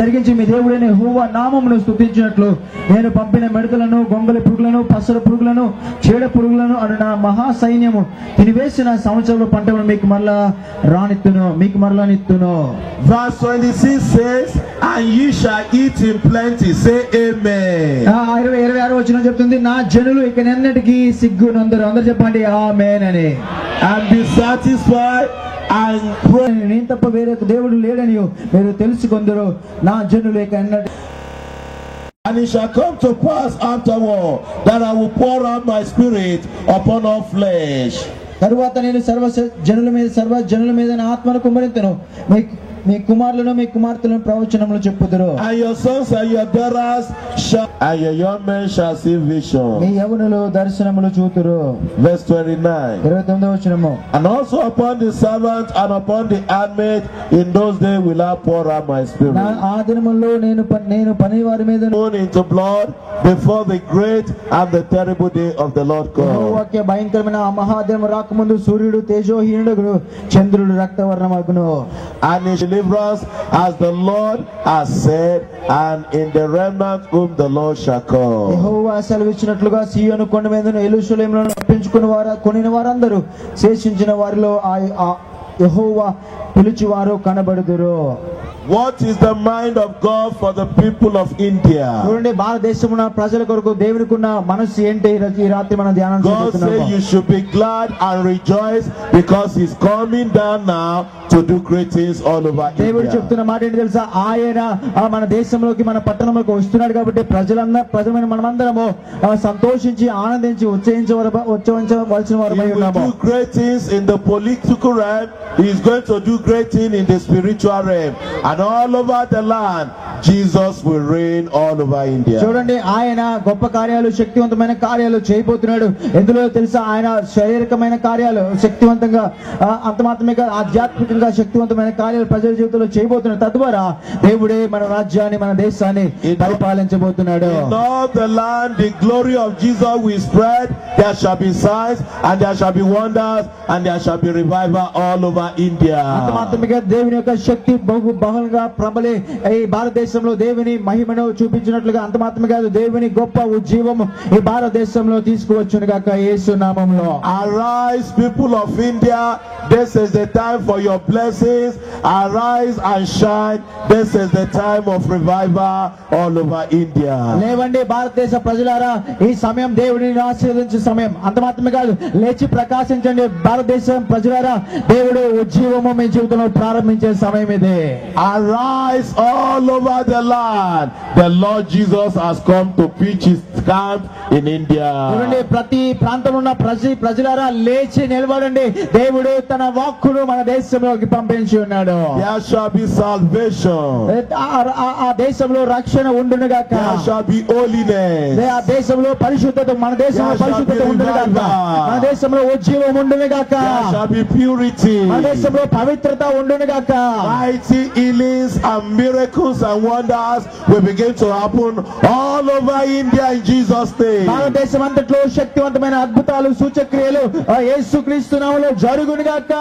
జరిగించి మీ దేవుడైన యెహోవా నామమును స్తుతించినట్లు నేను పంపిన మిడతలను, గొంగలి పురుగులను, పసర పురుగులను, చీడ పురుగులను అను నా మహా సైన్యము తినివేసిన సంవత్సరంలో పంటలను మీకు మరలా రానిత్తును, మీకు మరలా నిత్తును. Verse 26 says, and ye shall eat in plenty. Say amen. 26వ వచనం చెప్తుంది, నా జనులు ఇక ఎన్నటికీ సిగ్గు నందరు. అందరూ చెప్పండి ఆమేన్ అని. And be satisfied and pray. నేను తప్ప వేరే దేవుడు లేడని మీరు తెలుసుకొందరు. నా జనులు ఇక ఎన్నటి. And it shall come to pass afterward that I will pour out my spirit upon all flesh. తరువాత నేను సర్వ జనుల మీద నా ఆత్మను కుమ్మరింతును. మీ కుమారులను మీ కుమార్తెలను ప్రవచనములు చెప్పుదురు. And your sons and your daughters and your young men shall see vision. Me యవ్వనులు దర్శనములు చూతురు. Verse 29. 29వ వచనము, And also upon the servant and upon the handmaid in those days will I pour out my spirit. ఆ దినముల్లో నేను పని వారి మీద Born into blood before the great and the terrible day of the Lord comes. యెహోవాకే భయంకరమైన ఆ మహాదినము రాకముందు సూర్యుడు తేజోహీనుడు, చంద్రుడు రక్తవర్ణమగును. And in deliverance as the Lord has said, and in the remnant whom the Lord shall call. యెహోవా సెలవిచ్చినట్లుగా సీయోను కొండ మీదను యెరూషలేములో కొనిన వారందరూ శేషించిన వారిలో యెహోవా పిలిచివారు కనబడుదురు. What is the mind of God for the people of India? చూడండి భారతదేశమున ప్రజల కొరకు దేవునికున్న మనస్సు ఏంటి? ఈ రాత్రి మనం ధ్యానం God చేస్తున్నాము. said you should be glad and rejoice because he's coming down now to do great things all over దేవుడు India. చెప్తున్న మాట ఏంటి తెలుసా? ఆయన మన దేశంలోకి మన పట్టణంలోకి వస్తున్నాడు కాబట్టి ప్రజలమైన మనమందరము సంతోషించి ఆనందించి ఉత్సవించవలసిన వారమై He will ఉన్నాము. do great things in the political realm. He is going to do great things in the spiritual realm, and all over the land Jesus will reign all over India. చూడండి ఆయన గొప్ప కార్యాలు, శక్తివంతమైన కార్యాలు చేయబోతున్నాడు. ఎందులో తెలుసా? ఆయన శారీరకమైన కార్యాలు శక్తివంతంగా, అంత మాత్రమే కాదు ఆధ్యాత్మికంగా శక్తివంతమైన కార్యాలు ప్రజల జీవితంలో చేయబోతున్నాడు. తద్వారా దేవుడే మన రాజ్యాన్ని, మన దేశాన్ని పరిపాలించబోతున్నాడు. In all the land the glory of Jesus will spread. There shall be signs and there shall be wonders and there shall be revival all over India. అంత మాత్రమే కాదు దేవుని యొక్క శక్తి బహుగా ప్రబలే ఈ భారతదేశంలో దేవుని మహిమను చూపించినట్లుగా, అంత మాత్రమే కాదు దేవుని గొప్ప ఉజ్జీవము ఈ భారతదేశంలో తీసుకువచ్చును గాక యేసు నామములో. Arise, people of India. This is the time for your blessings arise and shine. This is the time of revival all over India. లేవండి భారతదేశ ప్రజలారా, ఈ సమయం దేవుడిని ఆశీర్వదించే సమయం. అంత మాత్రమే కాదు, లేచి ప్రకాశించండి భారతదేశం ప్రజలారా. దేవుడు ఉజ్జీవము మీ జీవితంలో ప్రారంభించే సమయం ఇది. Arise all over the land. The Lord Jesus has come to pitch his camp in India. చూడండి, ప్రతి ప్రాంతంలో ఉన్న ప్రజలారా లేచి నిలబడండి. దేవుడు తన వాక్కును మన దేశంలోకి పంపించి ఉన్నాడు. There shall be salvation. ఆ దేశంలో రక్షణ ఉండును గాక. There shall be holiness. ఆ దేశంలో పరిశుద్ధత, మన దేశంలో పరిశుద్ధత ఉండును గాక. మన దేశంలో ఉజ్జీవం ఉండును గాక. There shall be purity. మన దేశంలో పవిత్రత ఉండును గాక. Mighty healings and miracles and wonders will begin to happen all over India in Jesus' name. భారతదేశం అంతట్లో శక్తివంతమైన అద్భుతాలు, సూచక్రియలు యేసుక్రీస్తు నామములో జరుగును గాక.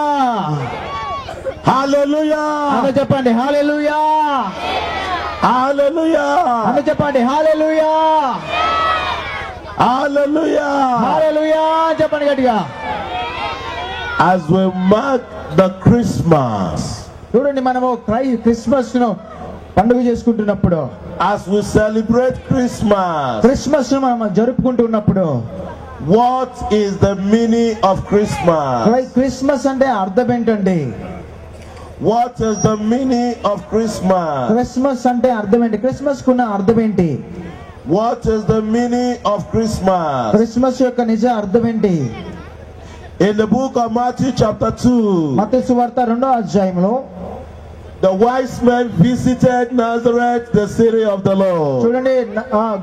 Hallelujah. అందరూ చెప్పండి హల్లెలూయా. Hallelujah. అందరూ చెప్పండి హల్లెలూయా. Hallelujah. హల్లెలూయా చెప్పండి గట్టిగా. As we mark the Christmas, చూడండి, మనము క్రిస్మస్ ను పండుగ చేసుకుంటున్నప్పుడు, as we celebrate Christmas, Christmas ను మనం జరుపుకుంటున్నప్పుడు, what is the meaning of Christmas? Christmas అంటే అర్థం ఏంటండి? What is the meaning of Christmas? Christmas అంటే అర్థం ఏంటి? క్రిస్మస్ కున్న అర్థం ఏంటి? What is the meaning of Christmas? Christmas యొక్క నిజ అర్థం ఏంటి? In the book of Matthew chapter 2, మత్తయి సువార్త 2వ అధ్యాయంలో the wise men visited Nazareth, the city of the Lord. చూడండి,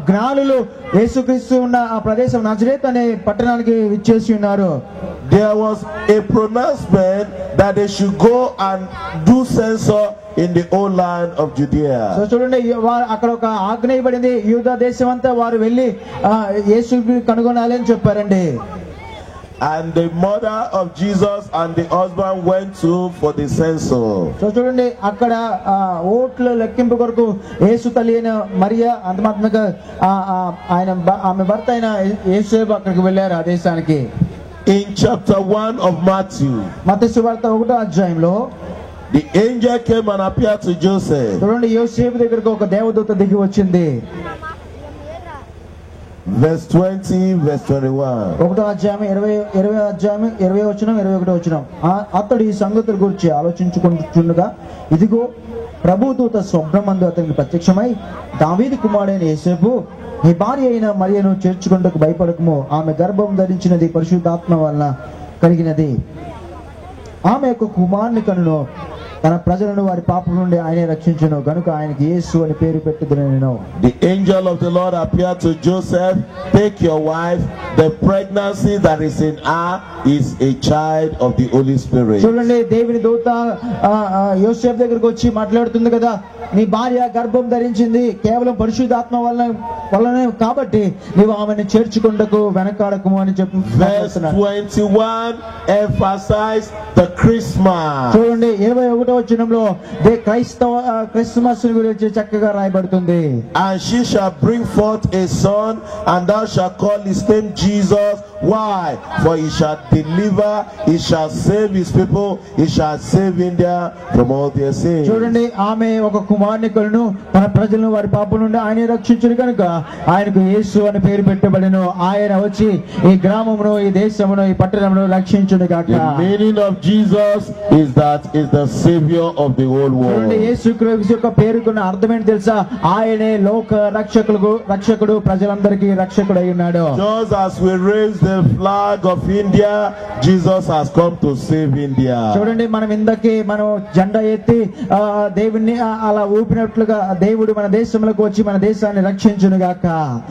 జ్ఞానులు యేసుక్రీస్తు ఉన్న ఆ ప్రదేశం నజరేత్ అనే పట్టణానికి విచ్చేసి ఉన్నారు. There was a pronouncement that they should go and do census in the whole land of Judea. So చూడండి, అక్కడ ఒక ఆజ్ఞ ఇవ్వబడింది. యూదా దేశం అంతా వారు వెళ్ళి యేసుని కనుగొనాలి అని చెప్పారండి. And the mother of Jesus and the husband went to for the census. So చూడండి, అక్కడ ఓట్ల లెక్కింపు కొరకు యేసు తల్లి అయిన మరియా, అంతమాత్మగా ఆమె భర్త అయిన యేసేపు అక్కడికి వెళ్ళారు ఆ దేశానికి. In chapter 1 of Matthew, మత్తయి సువార్త 1వ అధ్యాయంలో the angel came and appeared to Joseph. చూడండి, యోసేపు దగ్గరకు ఒక దేవదూత దిగి వచ్చింది. Verse 20, verse 21. 1వ అధ్యాయం 20 వచనం 21 వచనం. అతడు ఈ సంగతుల గురించి ఆలోచించుకుంటుండగా, ఇదిగో ప్రభుదూత స్వప్నమందు అతనికి ప్రత్యక్షమై, దావీదు కుమారుడైన యోసేపు, నీ భార్య అయిన మరియను చేర్చుకుంటకు భయపడకము. ఆమె గర్భం ధరించినది పరిశుద్ధాత్మ వలన కలిగినది. ఆమె యొక్క కుమారుని కనును. తన ప్రజలను వారి పాపం నుండి ఆయనే రక్షించును గనుక ఆయనకి యేసు అని పేరు పెట్టుదును. The angel of the Lord appeared to Joseph. Take your wife. The pregnancy that is in her is a child of the Holy Spirit. చూడండి, దేవుని దూత యోసేపు దగ్గరకు వచ్చి మాట్లాడుతుంది కదా, నీ భార్య గర్భం ధరించింది కేవలం పరిశుద్ధాత్మ వల్లనే, కాబట్టి నీవు ఆమెను చేర్చుకుంటకు వెనకాడకము అని చెప్పి. Verse 21 emphasize the Christmas. చూడండి, 21వ వచనంలో క్రిస్మస్ గురించి చక్కగా రాయబడుతుంది. And she shall bring forth a son, and thou shalt call his name Jesus. Why? For he shall deliver, he shall save his people, he shall save India from all their sins. చూడండి, ఆమె ఒక కుమారుని కలును, తన ప్రజలను వారి పాపం నుండి ఆయన రక్షించును కనుక ఆయనకు యేసు అని పేరు పెట్టబడెను. ఆయన వచ్చి ఈ గ్రామమును, ఈ దేశమును, ఈ పట్టణమును రక్షించును గాక. The meaning of Jesus is that is the savior of the whole world. యేసుక్రీస్తు యొక్క పేరుకున్న అర్థం ఏంటి తెలుసా? ఆయనే లోక రక్షకుడు, ప్రజలందరికీ రక్షకుడు అయి ఉన్నాడు. Just as we raise the flag of India, Jesus has come to save India. చూడండి, మనం జెండా ఎత్తి దేవుణ్ణి అలా ఊపినట్లుగా దేవుడు మన దేశంలోకి వచ్చి మన దేశాన్ని రక్షించును గాక.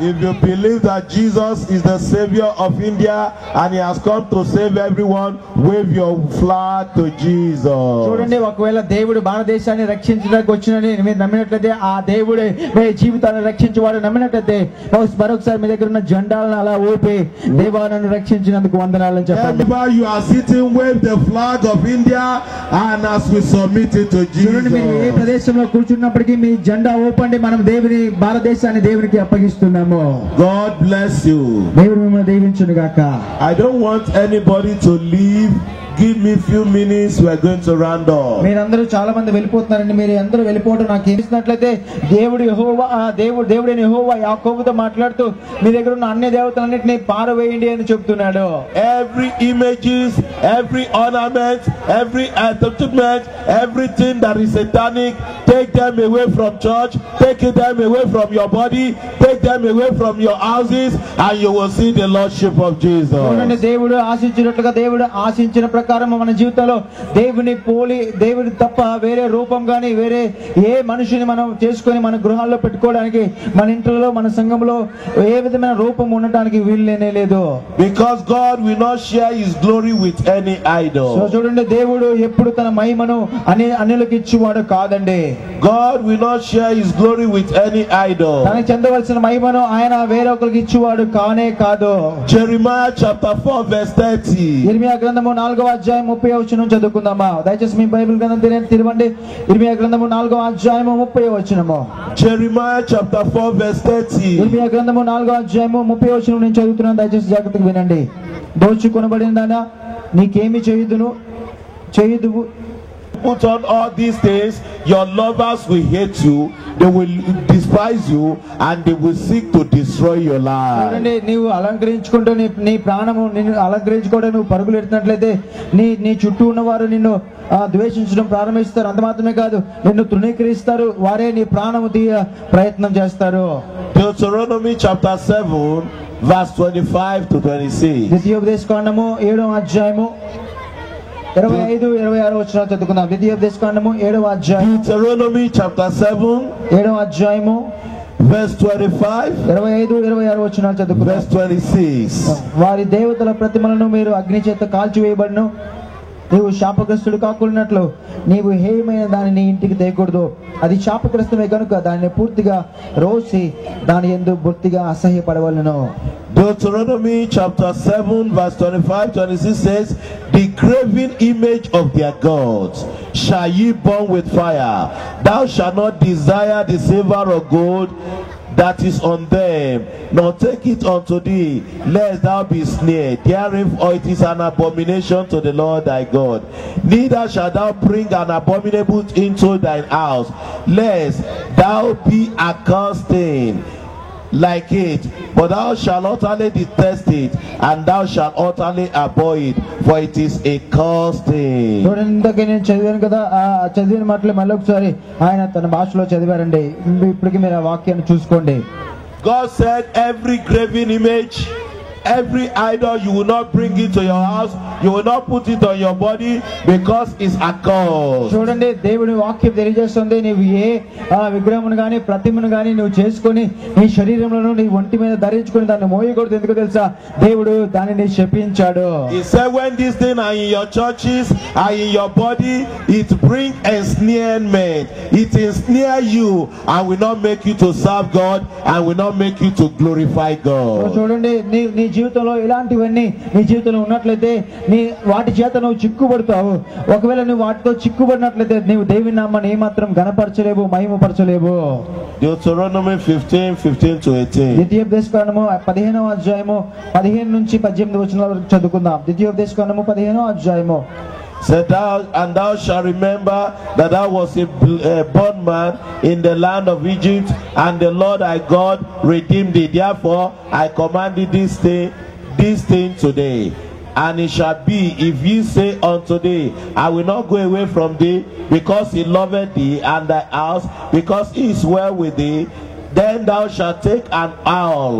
If you believe that Jesus is the savior of India and he has come to save everyone, wave your flag to Jesus. చూడండి, ఒకవేళ దేవుడు భారతదేశాన్ని రక్షించడానికి వచ్చినని మీరు నమ్మినట్లయితే, ఆ దేవుడే మీ జీవితాన్ని రక్షించేవాడు నమ్మినట్లయితే, మరొకసారి మీ దగ్గర ఉన్న జెండాలను అలా ఊపి దేవా నన్ను రక్షించినందుకు వందనాలని చెప్పండి. You are sitting, wave the flag of India, and as we submit it to Jesus. మీరు ఏ ప్రదేశంలో కూర్చున్నప్పటికీ మీ జెండా ఊపండి. మనం భారతదేశాన్ని దేవునికి అప్పగిస్తున్నాము. God bless you. దేవుడు మిమ్మల్ని దీవించును గాక. I don't want anybody to leave give me few minutes, we are going to round off. మీరందరూ చాలా మంది వెళ్ళిపోతున్నారండి. మీరు అందరూ వెళ్ళిపోవడం నాకు ఏమిస్తున్నట్లయితే దేవుడైన యెహోవా యాకోబుతో మాట్లాడుతూ మీ దగ్గర ఉన్న అన్ని దేవతలన్నిటిని పారవేయండి అని చెప్తున్నాడు. Every images, every ornament, every attachment, everything that is satanic, take them away from church, take them away from your body, take them away from your houses, and you will see the lordship of Jesus. దేవుడు ఆశించినట్లుగా దేవుడు ఆశించిన ప్రకారం మన జీవితంలో దేవుడు తప్ప వేరే రూపం గాని వేరే ఏ మనిషిని మనం చేసుకొని మన గృహాల్లో పెట్టుకోవడానికి మన ఇంట్లో మన సంఘంలో ఏ విధమైన రూపం ఉండడానికి వీల్లేనే లేదు. Because God will not share his glory with any idol. So చూడండి, దేవుడు ఎప్పుడు తన మహిమను అన్యులకు ఇచ్చేవాడు కాదండి. God will not share his glory with any idol. తనకు చెందవలసిన మహిమను ఆయన వేరొకరికి ఇచ్చేవాడు కానే కాదు. Jeremiah chapter 4 verse 30. ఇర్మియా గ్రంథము 4వ అధ్యాయం 30వ వచనం చదువుకుందామా? దయచేసి మీ బైబిల్ గ్రంథం తెరవండి. ఇర్మియా గ్రంథము 4వ అధ్యాయము 30వ వచనము. Jeremiah chapter 4 verse 30. ఇర్మియా గ్రంథము 4వ అధ్యాయము 30వ వచనం నేను చదువుతున్నాను. దయచేసి జాగ్రత్తగా వినండి. దోచుకొనబడిన దానా నీకేమి చేయుదువు? Put on all these things, your lovers will hate you, they will despise you, and they will seek to destroy your life. చూడండి, నీవు అలంకరించుకుంటూ నీ ప్రాణము నిన్ను అలంకరించుకోవడం నువ్వు పరుగులు ఎడుతున్నట్లయితే నీ చుట్టూ ఉన్నవారు నిన్ను ద్వేషించడం ప్రారంభిస్తారు. అంత మాత్రమే కాదు, నిన్ను తృణీకరిస్తారు. వారే నీ ప్రాణము తీయ ప్రయత్నం చేస్తారు. Deuteronomy chapter 7 verse 25 to 26. ద్వితీయోపదేశకాండము 7వ అధ్యాయము 25-26 వచనాలు చదువుకుందాం. ద్వితీయోపదేశకాండము 7వ అధ్యాయం Deuteronomy chapter 7 7వ అధ్యాయము verse 25 25-26 వచనాలు చదువుకుందాం. verse 26. వారి దేవతల ప్రతిమలను మీరు అగ్ని చేత కాల్చివేయబడును. నీవు శాపగ్రస్తుడు కాకున్నట్లు నీవు హేయమైన దాన్ని నీ ఇంటికి తేకూడదు. అది శాపగ్రస్తమే కనుక దానిని పూర్తిగా రోసి దాని యందు బొత్తిగా అసహ్యపడవలెను. Deuteronomy chapter 7 verse 25-26 says, the graven image of their gods shall ye burn with fire. Thou shalt not desire the silver or gold that is on them, nor take it unto thee, lest thou be snared therein, for it is an abomination to the Lord thy God. Neither shalt thou bring an abominable into thine house, lest thou be accursed like it, but thou shalt utterly detest it, and thou shalt utterly abhor it, for it is a cursed thing. చూడండి, ఇంతకీ నేను చదివాను కదా, ఆ చదివిన మాటలు మళ్ళీ ఒకసారి ఆయన తన భాషలో చదివారండి. ఇప్పటికీ మీరు ఆ వాక్యాన్ని చూసుకోండి. God said every graven image, every idol, you will not bring it to your house, you will not put it on your body, because it's accursed. చూడండి, దేవుని వాక్యం తెలియజేస్తుంది, నీవు ఏ విగ్రహమును గాని ప్రతిమను గాని నువ్వు చేసుకొని నీ శరీరంలో నీ ఒంటి మీద ధరించుకొని దాన్ని మోయకూడదు. ఎందుకు తెలుసా? దేవుడు దానిని శపించాడు. He said when these things are in your churches, are in your body, it bring ensnarement, it ensnare you, and will not make you to serve God, and will not make you to glorify God. చూడండి, నీ జీవితంలో ఇలాంటివన్నీ నీ జీవితంలో ఉన్నట్లయితే వాటి చేత నువ్వు చిక్కుబడతావు. ఒకవేళ నువ్వు వాటితో చిక్కుబడినట్లయితే నీవు దేవుని నామాన్ని ఏమాత్రం ఘనపరచలేవు, మహిమపరచలేవు. Deuteronomy 15:15-18. ద్వితీయోపదేశకాండము 15వ అధ్యాయము 15 నుంచి 18 వచనాల వరకు చదువుకుందాం. ద్వితీయోపదేశకాండము 15వ అధ్యాయము. Said thou shalt remember that thou was a bondman in the land of Egypt, and the Lord thy God redeemed thee. Therefore I command thee this thing today. And it shall be, if ye say unto thee, I will not go away from thee, because he loveth thee and thy house, because he is well with thee, then thou shalt take an awl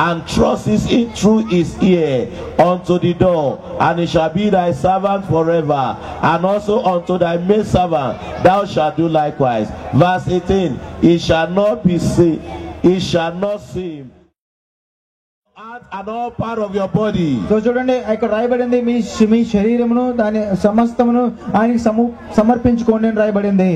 and thrust it in through his ear unto the door, and he shall be thy servant forever, and also unto thy maidservant thou shalt do likewise. Verse 18, he shall not see and all part of your body. So చూడండి, ఇక్కడ రాయబడింది మీ శరీరమును దాని సమస్తమును ఆయనకి సమర్పించుకోండి అని రాయబడింది.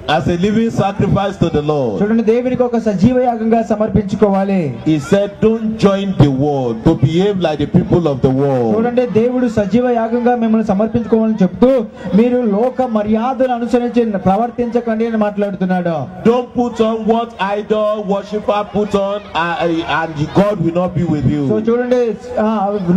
as a living sacrifice to the Lord. చూడండి, దేవునికి ఒక సజీవ యాగంగా సమర్పించుకోవాలి. He said, don't join the world to behave like the people of the world. చూడండి, దేవుడు సజీవ యాగంగా మిమ్మల్ని సమర్పించుకోవాలని చెప్తూ మీరు లోక మర్యాదలు అనుసరించి ప్రవర్తించకండి అని మాట్లాడుతున్నాడు. Don't put on what idol worshiper put on, and God will not be with you. So చూడండి,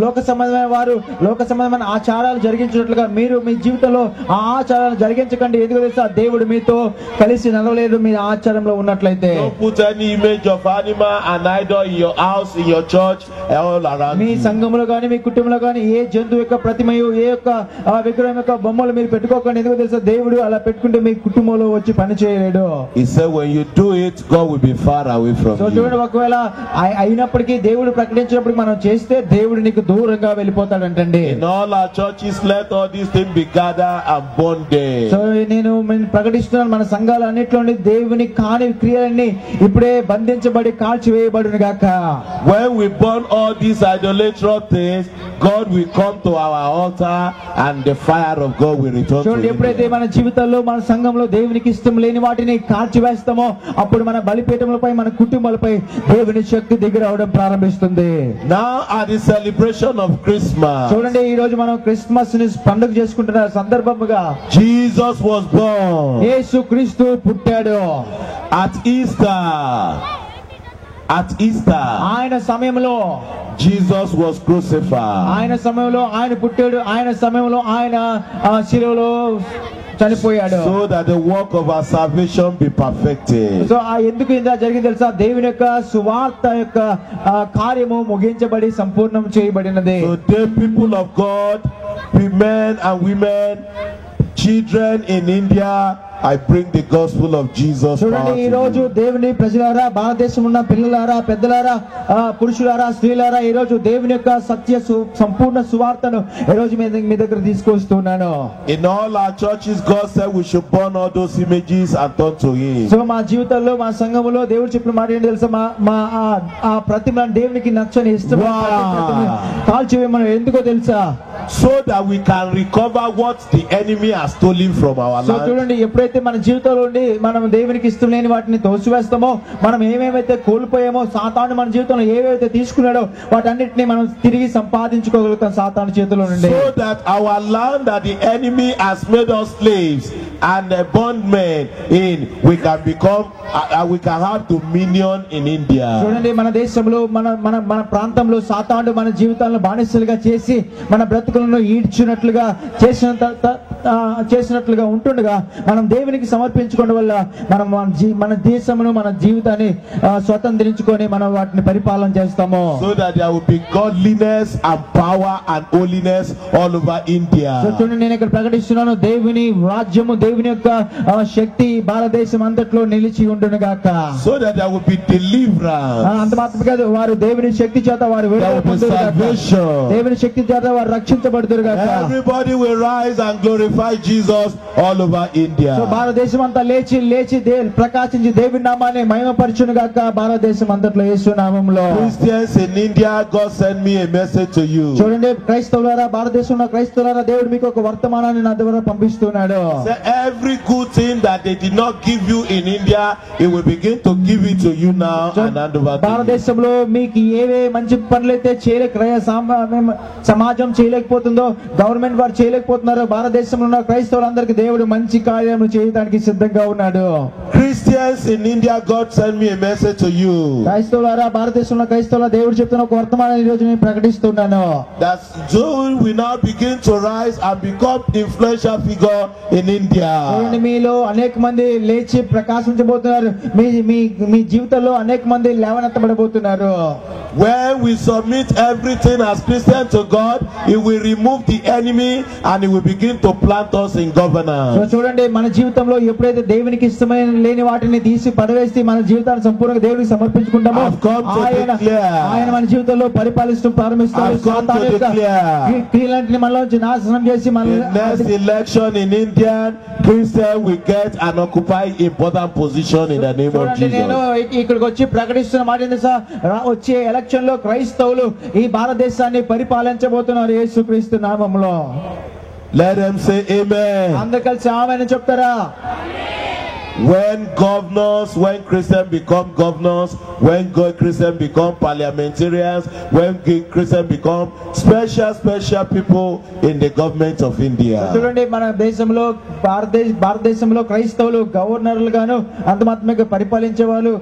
లోక సంబంధమైన వారు లోక సంబంధమైన ఆచారాలు జరిగించినట్లుగా మీరు మీ జీవితంలో ఆ ఆచారాలు జరిగించకండి. ఎందుకు తెలుసా? దేవుడు మీతో కలిసి నడవలేదు మీ ఆచారంలో ఉన్నట్లయితే. Don't put any image of animal and idol in your house, in your church, all around me you. సంఘంలో గాని మీ కుటుంబంలో గాని ఏ జంతువు యొక్క ప్రతిమయు ఏ యొక్క విగ్రహం యొక్క బొమ్మలు మీరు పెట్టుకోకండి. ఎందుకు తెలుసా? దేవుడు అలా పెట్టుకుంటే మీ కుటుంబంలో వచ్చి పని చేయలేడు. He said, when you do it, God will be far away from so you. చూడండి, ఒకవేళ అయినప్పటికీ దేవుడు ప్రకటించినప్పుడు మనం చేస్తే దేవుడు నీకు దూరంగా వెళ్ళిపోతాడంటండి. In all our churches, let all these things be gathered and bonded. So నేను ప్రకటిస్తున్నాను, మన సంఘాలు అన్నిట్లోని దేవుని కాని క్రియలన్నీ ఇప్పుడే బంధించబడి కాల్చివేయబడును గాక. When we burn all these idolatrous things, God will come to our altar and the fire of God will return to చూడండి, ఎప్పుడైతే Him. మన జీవితాల్లో మన సంఘంలో దేవునికి ఇష్టం లేని వాటిని కాల్చివేస్తామో అప్పుడు మన బలిపీఠములపై మన కుటుంబాలపై దేవుని శక్తి దిగి రావడం ప్రారంభిస్తుంది. Now at the celebration of Christmas, చూడండి, ఈ రోజు మనం క్రిస్మస్ ని పండుగ చేసుకుంటున్న సందర్భముగా Jesus was born. యేసు క్రీస్తు పుట్టాడు. At Easter, ఆయన సమయంలో Jesus was crucified. ఆయన సమయంలో ఆయన పుట్టాడు. ఆయన సమయంలో ఆయన శిలువలో చనిపోయాడు. So that the work of our salvation be perfected. So ఎందుకు ఇంత జరిగింది తెలుసా? దేవుని యొక్క సువార్త యొక్క కార్యము ముగించబడి సంపూర్ణం చేయబడినది. So the people of God, men and women, children in India, I bring the gospel of Jesus. చూడండి, ఈ రోజు దేవుని ప్రజలారా, భారతదేశం ఉన్న పిల్లలారా, పెద్దలారా, పురుషులారా, స్త్రీలారా, ఈ రోజు దేవుని యొక్క సత్య సంపూర్ణ సువార్తను ఈ రోజు మీ దగ్గర తీసుకొస్తున్నాను. In all our churches, God said we should burn all those images and turn to Him. So మా జీవితాల్లో మా సంఘములో దేవుడు చెప్పిన మాట ఏంటి తెలుసా? మా ఆ ప్రతిమను దేవునికి నచ్చని ఇష్టం కాల్చివేయమని. ఎందుకో తెలుసా? So that we can recover what the enemy has stolen from our so land. చూడండి, ఎప్పుడైతే మన జీవితంలో ఉండి మనం దేవునికి ఇష్టం లేని వాటిని తోసివేస్తామో, మనం ఏమేమైతే కోల్పోయామో, సాతాను మన జీవితంలో ఏవైతే తీసుకున్నాడో వాటన్నిటిని మనం తిరిగి సంపాదించుకోగలుగుతాం సాతాను చేతిలో నుండి. So that our land that the enemy has made us slaves and bondmen in, we can become, we can have dominion in India. చూడండి, మన దేశంలో మన ప్రాంతంలో సాతాను మన జీవితాలను బానిసలుగా చేసి మన బ్రతుకులను ఈడ్చినట్లుగా చేసినట్లుగా ఉంటుండగా మనం దేవునికి సమర్పించుకోవడం వల్ల మనం మన దేశమును మన జీవితాన్ని స్వతంత్రించుకొని మనం వాటిని పరిపాలన చేస్తాము. So that there will be godliness and power and holiness all over India. So చూడండి, నేను ఇక్కడ ప్రకటిస్తున్నాను, దేవుని రాజ్యము, దేవుని యొక్క శక్తి భారతదేశం అంతట్లో నిలిచి ఉండును గాక. So that there will be deliverance. అంత మాత్రమే కాదు, వారు దేవుని శక్తి చేత వారు There will be salvation. దేవుని శక్తి చేత వారు రక్షించబడుదురు గాక. Everybody will rise and glorify Jesus all over India. So భారతదేశం అంతా లేచి ప్రకాశించి దేవుని నామాన్ని మహిమపరచును గాక. భారతదేశం అంతట్లో యేసు నామములో. Christians in India, God sent me a message to you. చూడండి, క్రైస్తవులారా, భారతదేశంలో క్రైస్తవులారా, దేవుడు మీకు ఒక వర్తమానాన్ని నా ద్వారా పంపిస్తున్నాడు. Say every good thing that they did not give you in India, He will begin to give it to you now and hand over to you. భారతదేశంలో మీకు ఏవే మంచి పనులైతే సమాజం చేయలేకపోతుందో, గవర్నమెంట్ వారు చేయలేకపోతున్నారో, భారతదేశంలో ఉన్న క్రైస్తవులందరికీ దేవుడు మంచి కార్యములు చేయడానికి సిద్ధంగా ఉన్నాడు. Christians in India, God sent me a message to you. క్రైస్తవులారా, భారతదేశంలో క్రైస్తవుల దేవుడు చెప్తున్న ఒక వర్తమానాన్ని ఈ రోజు నేను ప్రకటిస్తున్నాను. That Jews will now begin to rise and become influential figure in India. మీలో అనేక మంది లేచి ప్రకాశించబోతున్నారు. మీ జీవితంలో అనేక మంది లేవనెత్తబడబోతున్నారు. When we submit everything as Christians to God, He will remove the enemy and He will begin to plant us in governance. So చూడండి, మన జీవితంలో ఎప్పుడైతే దేవునికి ఇష్టమైన లేని వాటిని తీసి పడవేసి మన జీవితాన్ని సంపూర్ణంగా దేవునికి సమర్పించుకుంటామో ఆయన మన జీవితంలో పరిపాలిస్తూ ప్రారంభిస్తారు. క్రియలన్నింటినీ మనలోంచి నాశనం చేసి మన next election in India, Christian will get and occupy important position in the name of Jesus. నేను ఇక్కడికి వచ్చి ప్రకటిస్తున్న మాట ఏంటి సార్? వచ్చే ఎలక్షన్ లో క్రైస్తవులు ఈ భారతదేశాన్ని పరిపాలించబోతున్నారు యేసుక్రీస్తు నామములో. Let them say amen. అందరు కలిసి ఆమేన్ చెప్తారా? when Christians become governors, when Christians become parliamentarians, when Christians become special people in the government of India. చూడండి, మన దేశంలో భారతదేశంలో క్రైస్తవులు గవర్నర్లు గాను, అంతమాత్మక పరిపాలించే వాళ్ళు,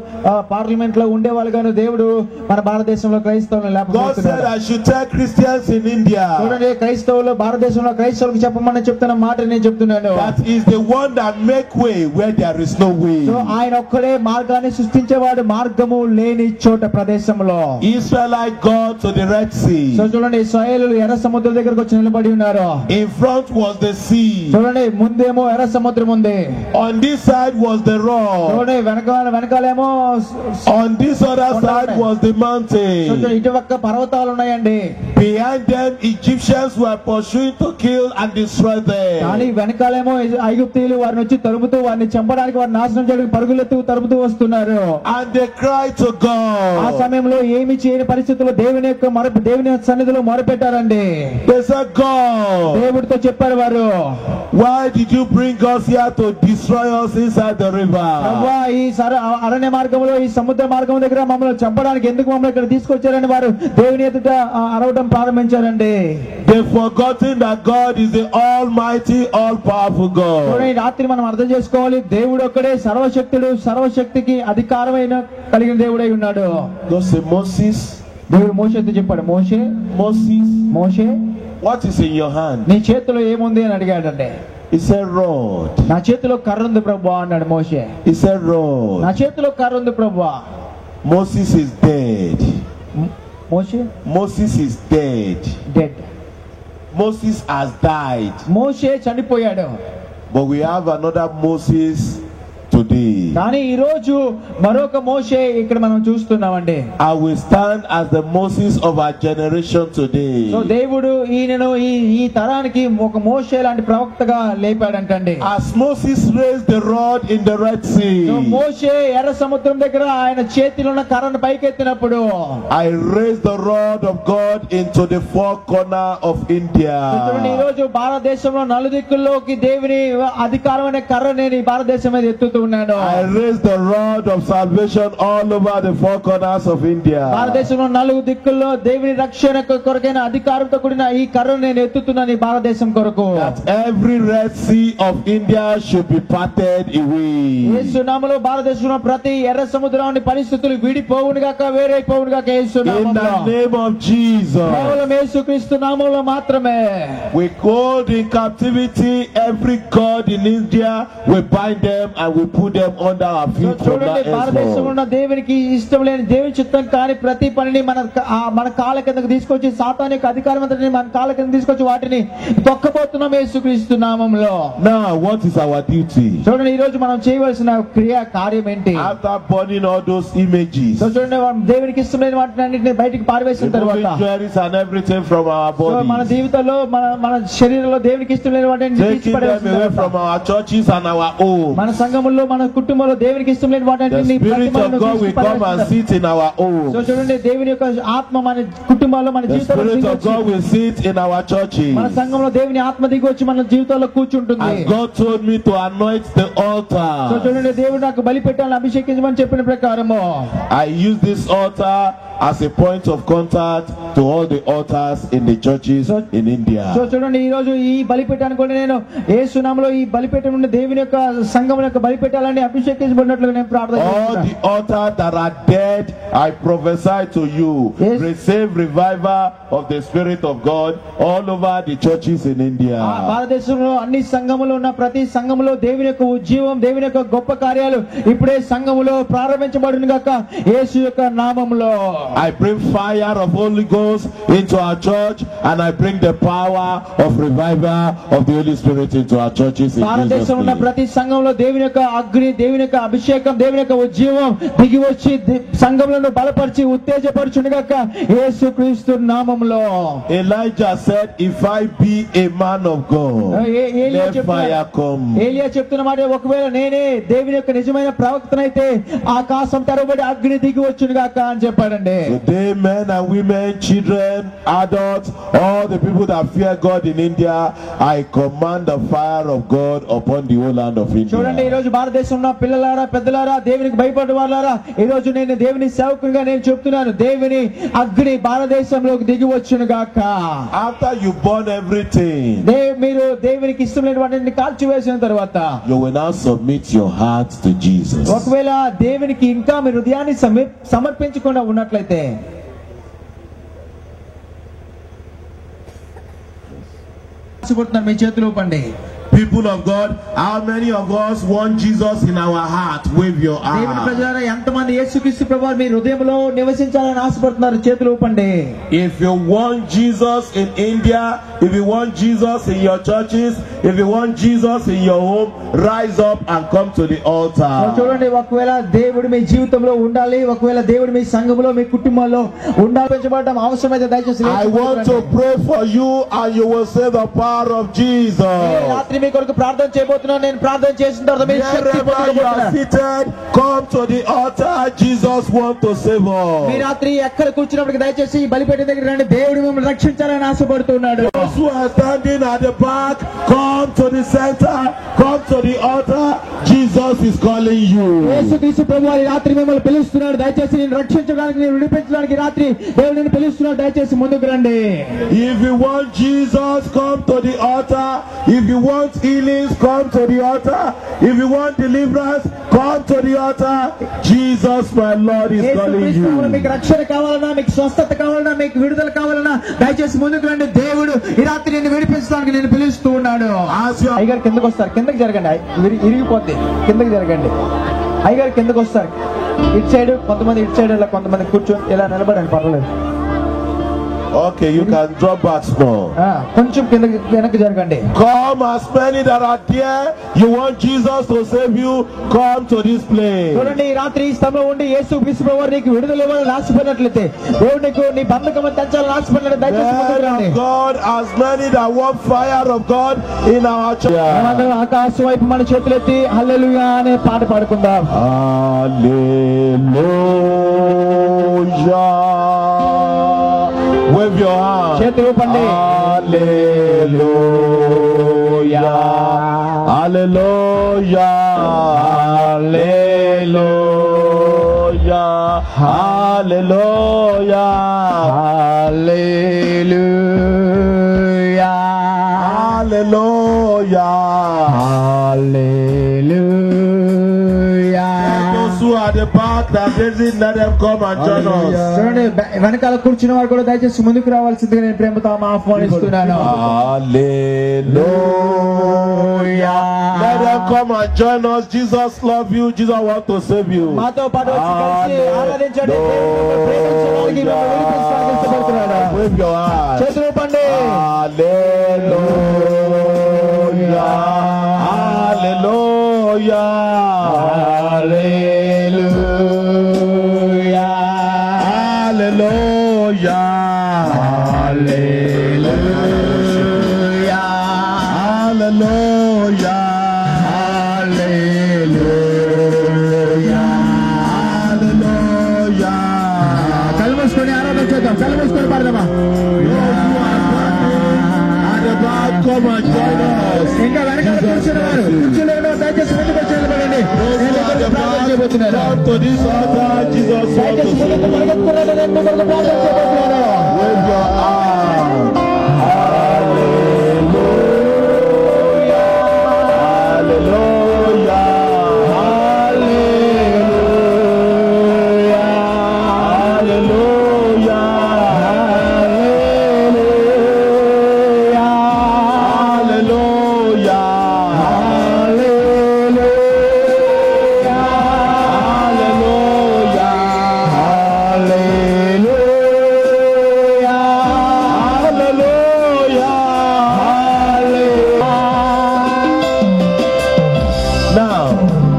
పార్లమెంట్ లో ఉండే వాళ్ళు గాను దేవుడు మన భారతదేశంలో క్రైస్తవులను God said లేపబోతున్నాడు. I should tell Christians in India చూడండి, క్రైస్తవులు భారతదేశంలో క్రైస్తవులకు చెప్పమని చెప్తున్న మాట నేను చెప్తున్నాను. that is the one that make way where there is no way. So ఆయన ఒక్కడే మార్గాన్ని సృష్టించేవాడు, మార్గము లేని చోట ప్రదేశంలో. Israelite got to the Red Sea. So చూడండి, ఇశ్రాయేలు ఎర్ర సముద్రం దగ్గరకు వచ్చి నిలబడి ఉన్నారు. In front was the sea. చూడండి, ముందేమో ఎర్ర సముద్రం ఉంది. On this side was the rock. చూడండి, వెనకాలేమో On this other side was the mountain. ఇటు పక్క పర్వతాలు ఉన్నాయండి. Behind them Egyptians were pursuing to kill and destroy కానీ them. వెనకాలేమో ఐగుప్తీయులు వారిని వచ్చి తరుముతూ, వారిని చంపడానికి, వారిని నాశనం చేయడానికి పరుగులెత్తు తరుముతూ వస్తున్నారు. And they cried to ఆ God. సమయంలో ఏమి చేయని పరిస్థితుల్లో దేవుని సన్నిధిలో మొరపెట్టారండి. They said, God, దేవుడితో చెప్పారు వారు, why did you bring us here to destroy us inside the river? ప్రభువా, ఈ అరణ్య మార్గంలో, ఈ సముద్ర మార్గం దగ్గర మమ్మల్ని చంపడానికి ఎందుకు మమ్మల్ని ఇక్కడ తీసుకొచ్చారని వారు దేవుని ఎదుట అరవడం ప్రారంభించారండి. They forgotten that God is the almighty, all-powerful God. ఈ రాత్రి మనం అర్థం చేసుకోవాలి, దేవుడు ఒక్కడే సర్వశక్తుడు, సర్వశక్తికి అధికారమైన కలిగిన దేవుడై ఉన్నాడు. God said, Moses, దేవుడు మోషేతో చెప్పాడు, మోషే what is in your hand? నీ చేతిలో ఏముంది అని అడిగాడండి. He said, rod. నా చేతిలో కర్ర ఉంది ప్రభువా అన్నాడు మోషే. He said, rod. నా చేతిలో కర్ర ఉంది ప్రభువా. Moses is dead. Moses is dead. Dead. Moses has died. మోషే చనిపోయాడు. But we have another Moses today. కానీ ఈ రోజు మరొక మోషే ఇక్కడ మనం చూస్తున్నామండి. I will stand as the Moses of our generation today. So దేవుడు ఈయనను ఈ తరానికి ఒక మోషే లాంటి ప్రవక్తగా లేపాడంటండి. As Moses raised the rod in the Red Sea, మోషే ఎర్ర సముద్రం దగ్గర ఆయన చేతిలో ఉన్న కర్రను పైకెత్తినప్పుడు, I raised the rod of God into the four corner of India. ఈ రోజు భారతదేశంలో నలుదిక్కుల్లోకి దేవుని అధికారమైన కర్ర నేను ఈ భారతదేశం మీద ఎత్తుతూ ఉన్నాను. I raised the rod of salvation all over the four corners of India. భారతదేశంలో నాలుగు దిక్కుల్లో దేవుని రక్షణ కొరకైన అధికారంతో కూడిన ఈ కర్రను నేను ఎత్తుతున్నాను ఈ భారతదేశం కొరకు. That every Red Sea of India should be parted away. యేసు నామములో భారతదేశంలో ప్రతి ఎర్ర సముద్రాన్ని పరిస్థితులు విడిపోవును గాక, వేరైపోవును గాక యేసు In నామములో. the name of Jesus. కేవలం యేసుక్రీస్తు నామములో మాత్రమే. We hold in captivity every god in India. We bind them and we put them under our feet from చూడండి, that భారతదేశంలో henceforth. ఉన్న దేవునికి ఇష్టం లేని దేవుని చిత్తం కాని ప్రతి పనిని మన కాళ్ళ కిందకు తీసుకొచ్చి, సాతాను యొక్క అధికారం అంతటిని మన కాళ్ళ కింద తీసుకొచ్చి వాటిని తొక్కబోతున్నాం యేసుక్రీస్తు నామములో. Now, what is our duty? చూడండి, ఈ రోజు మనం చేయవలసిన కార్యం ఏంటి? After burning all those images, so చూడండి, దేవునికి ఇష్టం లేని వాటిని అన్నింటినీ బయటికి పారవేసిన తర్వాత, removing jewelries and everything from our so మన bodies, జీవితంలో మన శరీరంలో దేవునికి ఇష్టం లేని వాటిని taking them away తీసిపడేసిన from our churches and our homes. మన సంఘములో, మన కుటుంబంలో దేవునికి ఇష్టం లేని The వాటిని Spirit of God will come and sit in our so homes. చూడండి, దేవుని యొక్క ఆత్మ మన కుటుంబాల్లో, మన The జీవితంలో Spirit దిగి of వచ్చి, God will sit in our churches. మన సంఘంలో దేవుని ఆత్మ దిగి వచ్చి మన జీవితంలో కూర్చుంటుంది. And God told me to anoint the so altar. చూడండి, దేవుడు నాకు బలి పెట్టాలని అభిషేకించమని చెప్పిన ప్రకారము I use this altar as a point of contact to all the altars in the churches in India. So చూడండి, ఈ రోజు ఈ బలిపీఠాన్ని కూడా నేను యేసు నామములో ఈ బలిపీఠం నుండి దేవుని యొక్క సంఘం యొక్క బలిపీఠాలని అభిషేకించబడినట్లుగా నేను ప్రార్థన All చేస్తున్నాను. the altars that are dead, I prophesy to you, Yes. receive revival of the Spirit of God all over the churches in India. భారతదేశంలో అన్ని సంఘములో ఉన్న ప్రతి సంఘములో దేవుని యొక్క ఉజ్జీవం, దేవుని యొక్క గొప్ప కార్యాలు ఇప్పుడే సంఘములో ప్రారంభించబడును గాక యేసు యొక్క నామములో. I bring fire of Holy Ghost into our church, and I bring the power of revival of the Holy Spirit into our churches in Jesus' భారతదేశంలో ఉన్న name. ప్రతి సంఘంలో దేవుని యొక్క అగ్ని, దేవుని యొక్క అభిషేకం, దేవుని యొక్క ఉజ్జీవం దిగి వచ్చి సంఘములను బలపరిచి ఉత్తేజపరచును గాక యేసుక్రీస్తు నామములో. Elijah said, if I be a man of God, let fire come. ఏలియా చెప్తున్న మాట, ఒకవేళ నేనే దేవుని యొక్క నిజమైన ప్రవక్తనైతే ఆకాశం తెరవబడి అగ్ని దిగి వచ్చును గాక అని చెప్పాడండి. Today men and women, children, adults, all the people that fear God in India, I command the fire of God upon the whole land of చూడండి, ఈ India. రోజు భారతదేశంలో పిల్లలారా, పెద్దలారా, దేవునికి భయపడే వాళ్ళారా, ఈ రోజు నేను దేవుని సేవకునిగా నేను చెప్తున్నాను, దేవుని అగ్ని భారతదేశంలోకి దిగి వచ్చును గాక. After you burn everything, మీరు దేవునికి ఇష్టమైన వాటిని కాల్చివేసిన తర్వాత you will now submit your heart to Jesus. ఒకవేళ దేవునికి ఇంకా మీ హృదయాన్ని సమర్పించకుండా ఉన్నట్లయితే మీ చేతులు ఊపండి. People of God, how many of us want Jesus in our heart? Wave your దేవుని hand. ప్రజలారా, ఎంతమంది యేసుక్రీస్తు ప్రభువు మీ హృదయంలో నివసించాలని ఆశపడుతున్నారు? చేతులు ఊపండి. If you want Jesus in India, if you want Jesus in your churches, if you want Jesus in your home, rise up and come to the altar. చూడండి, ఒకవేళ దేవుడు మీ జీవితంలో ఉండాలి, ఒకవేళ దేవుడు మీ సంఘంలో మీ కుటుంబాల్లో ఉండాలించబడడం అవసరమైతే దయచేసి I want to pray for you and you will say the power of Jesus. రాత్రి మీ కొరకు ప్రార్థన చేయబోతున్నాను. నేను ప్రార్థన చేసిన తర్వాత మీరు శక్తి Wherever you are పొందబోతున్నారు. seated, come to the altar. Jesus wants to save us. మీ రాత్రి ఎక్కడ కూర్చున్నప్పటికీ దయచేసి ఈ బలిపీఠం దగ్గర రండి. దేవుడు మిమ్మల్ని రక్షించాలని ఆశపడుతున్నాడు. Those who are standing at the back, come to the center, come to the altar. Jesus is calling you. యేసుక్రీస్తు ప్రభువు ఈ రాత్రి మిమ్మల్ని పిలుస్తున్నాడు. దయచేసి నేను రక్షించడానికి, నేను విడిపించడానికి రాత్రి దేవుడు నిన్ను పిలుస్తున్నాడు. దయచేసి ముందుకు రండి. If you want Jesus, come to the altar. If you want healings, come to the altar. If you want deliverance, come to the altar. Jesus, my Lord, is calling యేసుక్రీస్తు ప్రభువు మీకు you. రక్షణ కావాలన్నా, మీకు స్వస్థత కావాలన్నా, మీకు విడుదల కావాలన్నా దయచేసి ముందుకు రండి. దేవుడు ఈ రాత్రి నిన్ను విడిపించడానికి నేను పిలుస్తూ ఉన్నాడు. As you are అయ్యగారు కిందకు వస్తారు. కిందకి జరగండి. ఇరిగిపోద్ది. కిందకి జరగండి. అయ్యగారు కిందకు వస్తారు. ఇటు సైడ్ కొంతమంది, ఇటు సైడ్ ఇలా కొంతమంది కూర్చొని ఇలా నిలబడండి, పర్వాలేదు. okay, you can drop back small. కొంచెం కిందకి వెనక్కి జరగండి. Come, as many that are there. You want Jesus to save you, come to this place. చూడండి, ఈ రాత్రి ఈ స్థలంలో ఉండి యేసుక్రీస్తు ప్రభువు నీకు విడుదల ఇవ్వాలని ఆశపడినట్లయితే, దేవుడు నీకు నీ బంధకం తెంచాలని ఆశపడినట్లయితే దయచేసి ముందుకు Men రండి. of God, as many that want fire of God in our church. మనమందరం ఆకాశం వైపు మన చేతులెత్తి హల్లెలూయా అనే పాట పాడుకుందాం. Hallelujah. Wave your hand. చేతులు ఊపండి. Hallelujah. Hallelujah. Hallelujah. Hallelujah. Hallelujah. Hallelujah. Hallelujah. Those who are the back that visit, let them come and join us. చూడండి, వెనకాల కూర్చున్న వారు కూడా దయచేసి ముందుకు రావాల్సిందిగా నేను ప్రేమతో ఆహ్వానిస్తున్నాను. Hallelujah. Let them come and join us. Jesus love you. Jesus want to save you. మాతో పాటు వచ్చి కలిసి ఆరాధించండి. దేవుడు మిమ్మల్ని ప్రేమించడానికి, మిమ్మల్ని విడిపించడానికి ఇష్టపడుతున్నాడు. Wave your hands. చేతులు ఊపండి. Hallelujah. Hallelujah. హల్లెలూయా. Hallelujah. హల్లెలూయా. Hallelujah. హల్లెలూయా. Hallelujah. కళ్ళు మూసుకొని ఆరాధన చేద్దాం. కళ్ళు మూసుకొని పాడదామా? Come and join us. ఇంకా వెనకాల కూర్చున్న వారు, కుర్చీలో ఉన్న వారు దయచేసి ముందుకు వచ్చి నిలబడండి. Those who are the ప్రార్థన back, చేయబోతున్నారు. come to this altar. Jesus wants to దయచేసి save ముందుకు you. పరిగెత్తుకున్నాడు. నేను మీ కొరకు ప్రార్థన చేయబోతున్నాను. Wave your hand. Hallelujah. Hallelujah. Hallelujah. Hallelujah.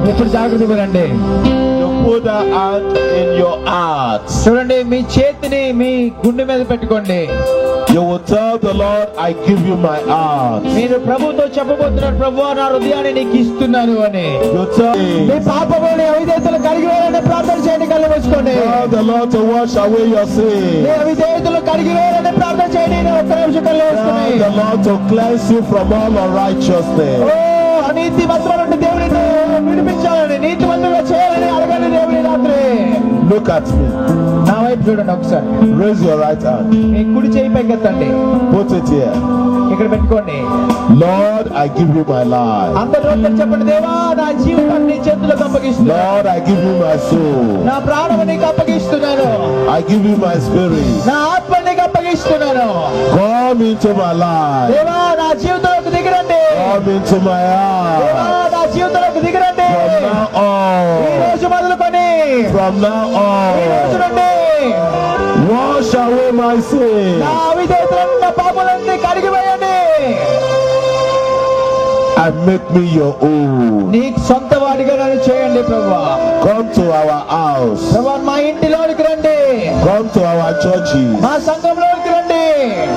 ఇప్పుడు జాగ్రత్తగా రండి. You put a hand in your heart. చూడండి, మీ చేతిని మీ గుండె మీద పెట్టుకోండి. You will tell the Lord, I give you my heart. మీరు ప్రభుతో చెప్పబోతున్నారు, ప్రభువా నా హృదయాన్ని నీకు ఇస్తున్నాను అని. You tell మీ పాపములను అవిధేయతలు కడిగి వేయాలని ప్రార్థన చేయండి. కళ్ళు మూసుకోండి. Tell the Lord to wash away your sin. మీ అవిధేయతలు కడిగి వేయాలని ప్రార్థన చేయండి. ఒక్క నిమిషం కళ్ళు మూసుకోండి. Tell the Lord to cleanse you from all unrighteousness. నీతి మంత్రుల నుండి దేవుని విడిపించాలని, నీతి మంత్రులుగా చేయాలని అడగండి దేవుని రాత్రి. Look at me. నా వైపు చూడండి ఒకసారి. Raise your right hand. మీ కుడి చేయి పైకెత్తండి. Put it here. ఇక్కడ పెట్టుకోండి. Lord, I give you my life. అందరూ చెప్పండి, దేవా నా జీవితాన్ని నీ చేతులకు అప్పగిస్తున్నాను. Lord, I give you my soul. నా ప్రాణం నీకు అప్పగిస్తున్నాను. I give you my spirit. నా ఆత్మ నీకు అప్పగిస్తున్నాను. Come into my life. దేవా నా జీవితంలోకి దిగిరండి. Come into my దేవా heart. నా జీవితంలోకి దిగిరండి. From now ఈ on. రోజు మొదలుకొని From now ఈ రోజు on. నుండి Wash away my sin. నా అవిధేయతలను, నా పాపలన్నీ కడిగివేయండి. And make me your own. నీకు సొంత వాడిగా నన్ను చేయండి ప్రభువా. Come to our house. ప్రభువా మా ఇంటిలోనికి రండి. Come to our churches. మా సంఘంలోనికి రండి.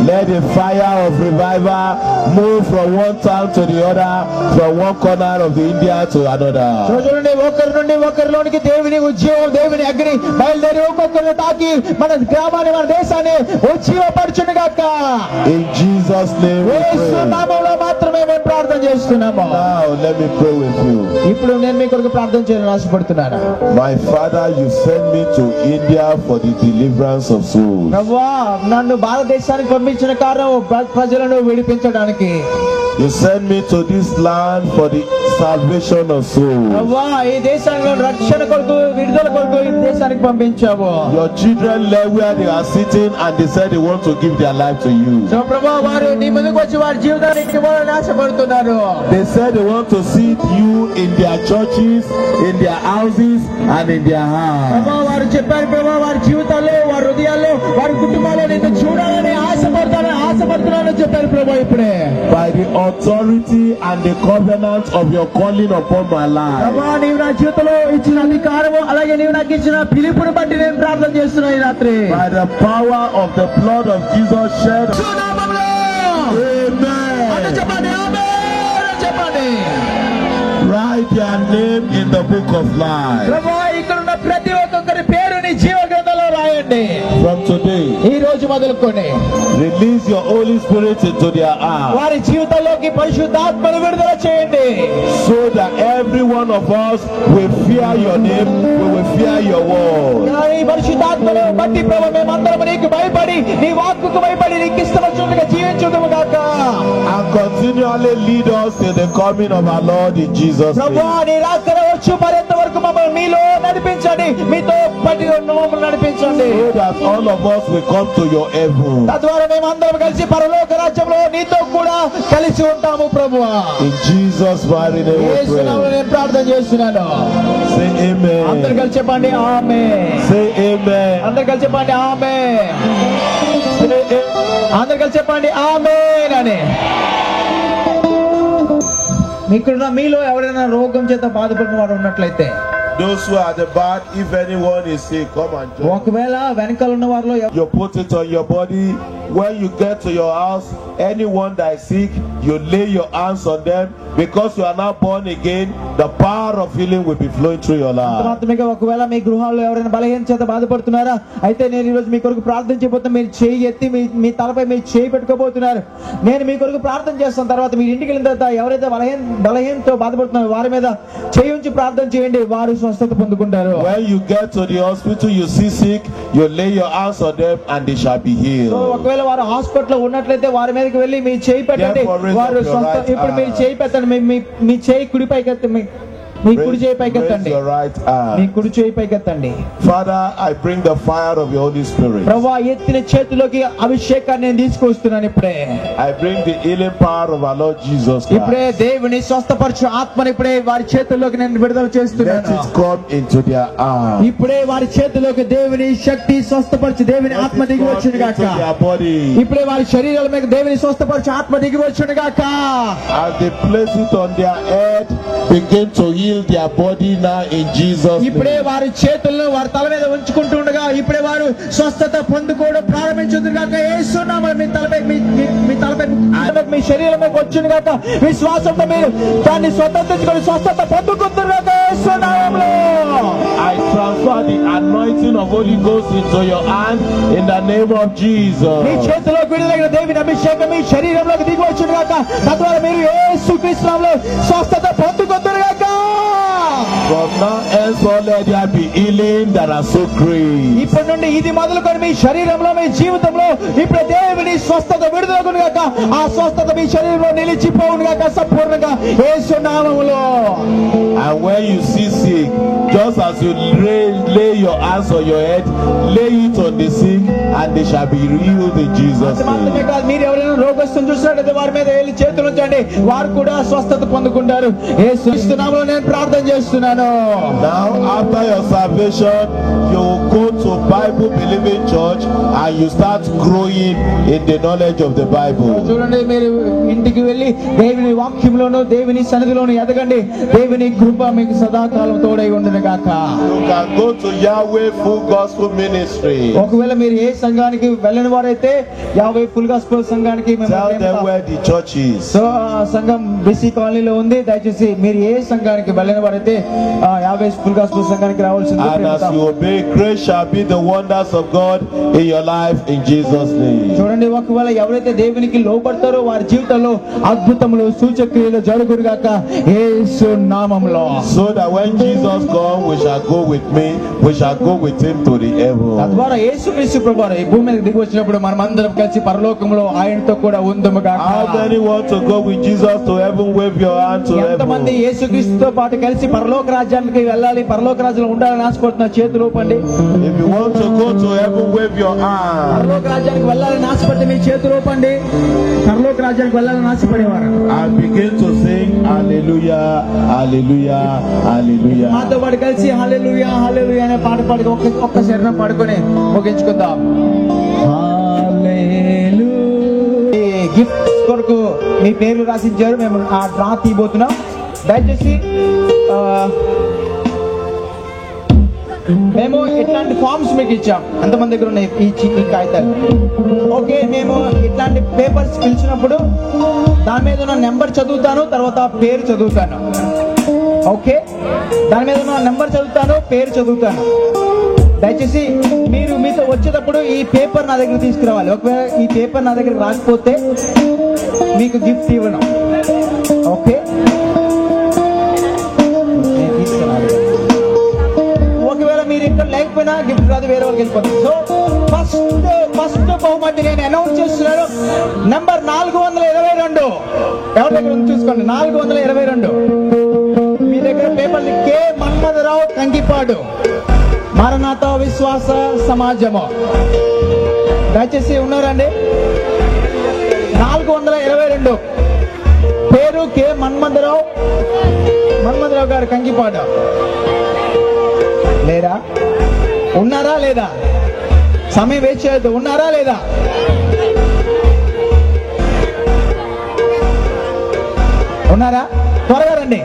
Let the fire of revival move from one town to the other, from one corner of the India to another. చూడండి, ఒకరి నుండి ఒకరిలోనికి దేవుని ఉద్యమం, దేవుని అగ్ని బయలుదేరి ఒక్కొక్కరిని తాకి మన గ్రామాన్ని, మన దేశాన్ని ఉజ్జీవపరచును గాక. In Jesus' name we Yesu pray. నామములో మాత్రమే మేము ప్రార్థన చేస్తున్నాము. Now let me pray with you. ఇప్పుడు నేను మీ కొరకు ప్రార్థన చేయాలని ఆశపడుతున్నాను. My Father, you sent me to India for the deliverance of souls. ప్రభువా నన్ను భారతదేశానికి పంపించిన కారణం ప్రజలను విడిపించడానికి. You sent me to this land for the salvation of souls. ప్రభువా ఈ దేశానికి రక్షణ కొరకు, విడుదల కొరకు ఈ దేశానికి పంపించావు. Your children left where they are sitting and they said they want to give their life to you. So ప్రభువా వారు నీ ముందుకు వచ్చి వారి జీవితానికి ఇవ్వాలని ఆశపడుతున్నారు. They said they want to see you in their churches, in their houses and in their hearts. ప్రభువా వారు చెప్పారు, ప్రభువా వారి జీవితాల్లో, వారి హృదయాల్లో, వారి కుటుంబాల్లో నిన్ను చూడాలని ఆశపడుతున్నానని చెప్పారు ప్రభువా. ఇప్పుడే By the authority and the covenant of your calling upon my life, ప్రభువా నీవు నా జీవితంలో ఇచ్చిన అధికారము, అలాగే నీవు నాకు ఇచ్చిన పిలుపుని బట్టి నేను ప్రార్థన చేస్తున్నాను ఈ రాత్రి. by the power of the blood of Jesus shed. సునామములో Amen. చెప్పండి, ఆమేన్ చెప్పండి. Write their name in the book of life. ప్రభువా ఇక్కడ ఉన్న ప్రతి ఒక్కరి పేరు నీ జీవ గ్రంథంలో రాయండి. From today, ఈ రోజు మొదలుకొని release your Holy Spirit into their heart, వారి జీవితంలోకి పరిశుద్ధాత్మను విడుదల చేయండి. so that every one of us will fear your name, we will fear your word. ఈ పరిశుద్ధాత్మను బట్టి ప్రభు మేమందరం నీకు భయపడి, నీ వాక్కుకు భయపడి, నీకు ఇష్టమొచ్చినట్టుగా జీవించుదుము గాక. And continually lead us till the coming of our Lord in Jesus' Prabhu name. నీ రాకడ వచ్చు పర్యంత వరకు మమ్మల్ని మీలో నడిపించండి, మీతో పట్టి మమ్మల్ని నడిపించండి. So that all of us will come to your heaven. తద్వారా మేమందరం కలిసి పరలోక రాజ్యంలో నీతో కూడా కలిసి ఉంటాము ప్రభువా. In Jesus' mighty name we యేసు నామములో pray. నేను ప్రార్థన చేస్తున్నాను. Say అందరు amen. కలిసి చెప్పండి ఆమేన్. Say amen. అందరు కలిసి చెప్పండి ఆమేన్. Say amen. అందరు కలిసి చెప్పండి ఆమేన్ అని. మీలో ఎవరైనా రోగం చేత బాధపడిన వారు ఉన్నట్లయితే, Those who are at the back, if anyone is sick, come and join. ఒకవేళ వెనకాల ఉన్న వారిలో You put it on your body. When you get to your house, anyone that is sick, you lay your hands on them. Because you are now born again, the power of healing will be flowing through your life. మాత్రమే ఒకవేళ మీ గృహాల్లో ఎవరైనా బలహీన చేత బాధపడుతున్నారా, అయితే నేను ఈ రోజు మీ కొరకు ప్రార్థన చేయబోతున్నా. మీరు చేయి ఎత్తి మీ తలపై మీరు చేయి పెట్టుకోబోతున్నారు. నేను మీ కొరకు ప్రార్థన చేస్తాను. తర్వాత మీ ఇంటికి వెళ్ళిన తర్వాత ఎవరైతే బలహీనతో బాధపడుతున్నారో వారి మీద చేయి ఉంచి ప్రార్థన చేయండి, వారు స్వస్థత పొందుకుంటారు. When you get to the hospital, you see sick, you lay your hands on them and they shall be healed. ఒకవేళ వారు హాస్పిటల్ ఉన్నట్లయితే వారి మీదకి వెళ్ళి మీ చేయి పెట్టండి, వారు స్వస్థ. ఇప్పుడు మీరు చేయి పెట్టండి, మీ చేయి కుడి పైకెత్తండి, మీ కుడి చేయి పైకెత్తండి, Raise your right me hand. కుడి చేయి పైకెత్తండి. Father, I bring the fire of your Holy Spirit. ప్రభువా ఎత్తిన చేతిలోకి అభిషేకాన్ని నేను తీసుకొస్తున్నాను. ఇప్పుడే I bring the healing power of our Lord Jesus ఇప్పుడే Christ. దేవుని స్వస్థపరచు ఆత్మని ఇప్పుడే వారి చేతుల్లోకి నేను విడుదల Let చేస్తున్నాను. it come into their arms. ఇప్పుడే వారి చేతిలోకి దేవుని శక్తి స్వస్థపరచు దేవుని Let ఆత్మ it దిగి come వచ్చును into గాక. their body. ఇప్పుడే వారి శరీరాల మీద దేవుని స్వస్థపరచు ఆత్మ దిగి వచ్చును గాక. As they place it on their head, begin to heal heal their body now in Jesus' ఇప్పుడే name. వారి చేతులను వారి తల మీద ఉంచుకుంటుండగా ఇప్పుడే వారు స్వస్థత పొందుకోవడం ప్రారంభించుదురు గాక. యేసు నామములో మీ తలపై మీ శరీరంలోకి వచ్చును గాక. విశ్వాసంతో మీరు దాన్ని స్వతంత్రించుకొని స్వస్థత పొందుకుందురు గాక యేసు నామములో. I transfer the anointing of Holy Ghost into your hand in the name of Jesus. మీ చేతిలోకి విడుదలైన దేవుని అభిషేకం మీ శరీరంలోకి దిగి వచ్చును గాక. తద్వారా మీరు యేసుక్రీస్తు నామములో స్వస్థత పొందుకుందురు గాక. From now henceforth let there be healing that are so great. ఇప్పటి నుండి ఇది మొదలుకొని మీ శరీరంలో మీ జీవితంలో ఇప్పుడు దేవుని స్వస్థత విడుదలగును గాక. ఆ స్వస్థత మీ శరీరంలో నిలిచిపోవును గాక సంపూర్ణంగా యేసు నామములో. And when you see sick, just as you lay your hands on your head, lay it on the sick and they shall be healed in Jesus' మాత్రమే name. కాదు, మీరు ఎవరైనా రోగస్తుని చూసినట్లయితే వారి మీద వెళ్ళి చేతులు ఉంచండి, వారు కూడా స్వస్థత పొందుకుంటారు. యేసు నామములో నేను ప్రార్థన చేస్తున్నాను. Now after your salvation, you go to Bible believing church and you start growing in the knowledge of the Bible. చూడండి, మీరు ఇంటికి వెళ్ళి దేవుని వాక్యంలోను దేవుని సన్నిధిలోను ఎదగండి. దేవుని కృప మీకు సదాకాలం తోడై ఉండును గాక. You can go to Yahweh Full Gospel Ministry. ఒకవేళ మీరు ఏ సంఘానికి వెళ్ళని వారైతే యావే ఫుల్ గాస్పెల్ సంఘానికి మేము Tell them where the church is. So ఆ సంఘం బిసి కాలనీలో ఉంది. దయచేసి మీరు ఏ సంఘానికి వెళ్ళని వారైతే యావే ఫుల్ గాస్పెల్ సంఘానికి రావాల్సింది. And as you obey, great shall be the wonders of God in your life in Jesus' name. చూడండి, ఒకవేళ ఎవరైతే దేవునికి లోబడతారో వారి జీవితంలో అద్భుతములు సూచక్రియలు జరుగును గాక యేసు నామములో. So that when Jesus comes, we shall go with me, we shall go with him to the heaven. తద్వారా యేసుక్రీస్తు ప్రభువారు ఈ భూమి మీదకి దిగి వచ్చినప్పుడు మనమందరం కలిసి పరలోకంలో ఆయనతో కూడా ఉందుము గాక. How many want to go with Jesus to heaven? Wave your hand to ఎంతమంది heaven. యేసుక్రీస్తుతో పాటు కలిసి పరలోక రాజ్యానికి వెళ్ళాలి, పరలోక రాజ్యంలో ఉండాలని ఆశపడుతున్న చేతులు ఊపండి. If you want to go to heaven, wave your hand. పరలోక రాజ్యానికి వెళ్ళాలని ఆశపడితే మీ చేతులు ఊపండి. పరలోక రాజ్యానికి వెళ్ళాలని ఆశపడేవారు And begin to sing hallelujah, hallelujah, hallelujah. మాతో పాటు కలిసి హల్లెలూయా హల్లెలూయా అనే పాట పాడి ఒక్క శరణం పాడుకొని ముగించుకుందాం. హల్లెలూయా. గిఫ్ట్స్ కొరకు మీ పేర్లు రాసించారు, మేము ఆ డ్రా తీయబోతున్నాం. దయచేసి మేము ఇట్లాంటి ఫార్మ్స్ మీకు ఇచ్చాం. ఎంతమంది దగ్గర ఉన్నాయి ఈ కాగితాలు? ఓకే, మేము ఇట్లాంటి పేపర్స్ పిలిచినప్పుడు దాని మీద ఉన్న నెంబర్ చదువుతాను, తర్వాత పేరు చదువుతాను. ఓకే, దాని మీద ఉన్న నెంబర్ చదువుతాను, పేరు చదువుతాను. దయచేసి మీరు మీతో వచ్చేటప్పుడు ఈ పేపర్ నా దగ్గర తీసుకురావాలి. ఒకవేళ ఈ పేపర్ నా దగ్గర రాకపోతే మీకు గిఫ్ట్ ఇవ్వను. ఓకే, ఒకవేళ మీరు ఇక్కడ లేకపోయినా గిఫ్ట్ రాదు, వేరే వాళ్ళకి వెళ్ళిపోతుంది. సో ఫస్ట్ బహుమతి నేను అనౌన్స్ చేస్తున్నాను. నంబర్ 422 ఎవరి దగ్గర ఉంది చూసుకోండి. 422 మీ దగ్గర పేపర్లు. కే మన్మథరావు, కంకిపాడు, మరణాత విశ్వాస సమాజము. దయచేసి ఉన్నారండి. 422 పేరు కే మన్మథరావు గారు, కంకిపాడు. లేరా? ఉన్నారా లేదా? సమయం వేస్ట్ చేయొద్దు. ఉన్నారా లేదా? ఉన్నారా? త్వరగా రండి.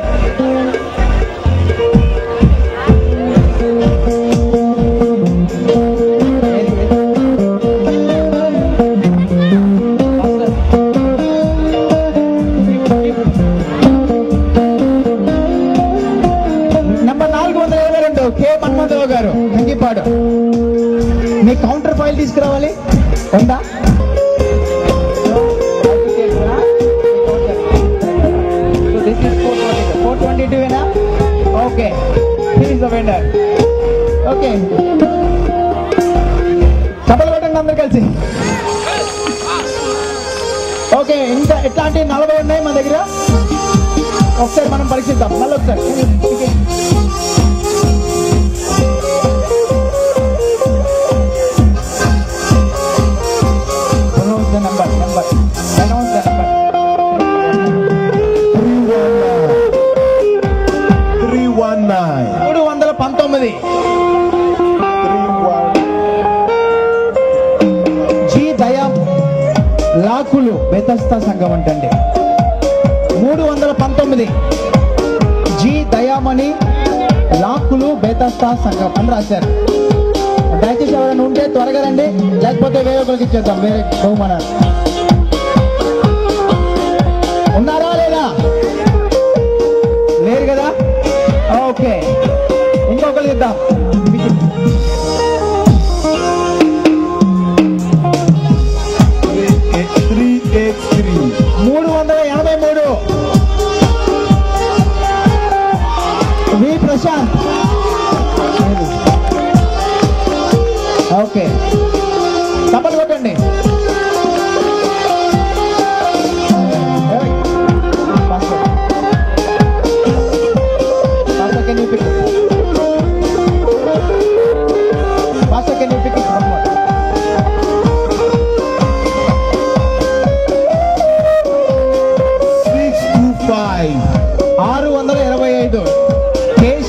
నంబర్ 422 కే మన్మథరావు గారు, కంకిపాడు. మీ కౌంటర్ ఫైల్ తీసుకురావాలి. ఉందా? ఓకే, ఓకే, చప్పట్లు కొట్టండి అందరు కలిసి. ఓకే, ఇంకా ఇట్లాంటి 40 ఉన్నాయి మా దగ్గర. ఒకసారి మనం పరీక్షిద్దాం మళ్ళీ ఒకసారి. నెంబర్ 319 జీ దయా లాకులు బెతస్తా సంఘం అంటండి. 319 జీ దయా చింతామణి లాక్కులు బేతస్తా సంఘం అని రాశారు. దయచేసి ఎవరైనా ఉంటే త్వరగా రండి, లేకపోతే వేరే ఒకరికి ఇచ్చేద్దాం వేరే బహుమానాలు. ఉన్నారా లేదా? లేరు కదా? ఓకే, ఇంకొకరికి ఇద్దాం. 383 వి ప్రశాంత్. ఓకే, చప్పట్లు కొట్టండి.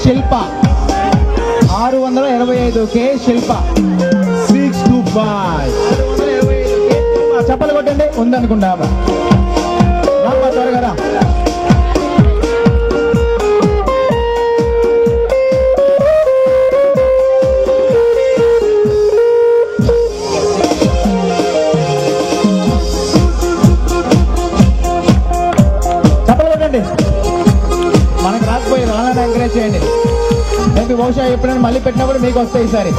శిల్ప 625 కే శిల్ప 625. చప్పలు కొట్టండి. ఉందనుకుంటా త్వరగా రా. చప్పలు కొట్టండి. మనకు రాకపోయి వాళ్ళని ఎంకరేజ్ చేయండి. మేబీ బహుశా ఎప్పుడైనా మళ్ళీ పెట్టినప్పుడు మీకు వస్తాయి ఈసారి.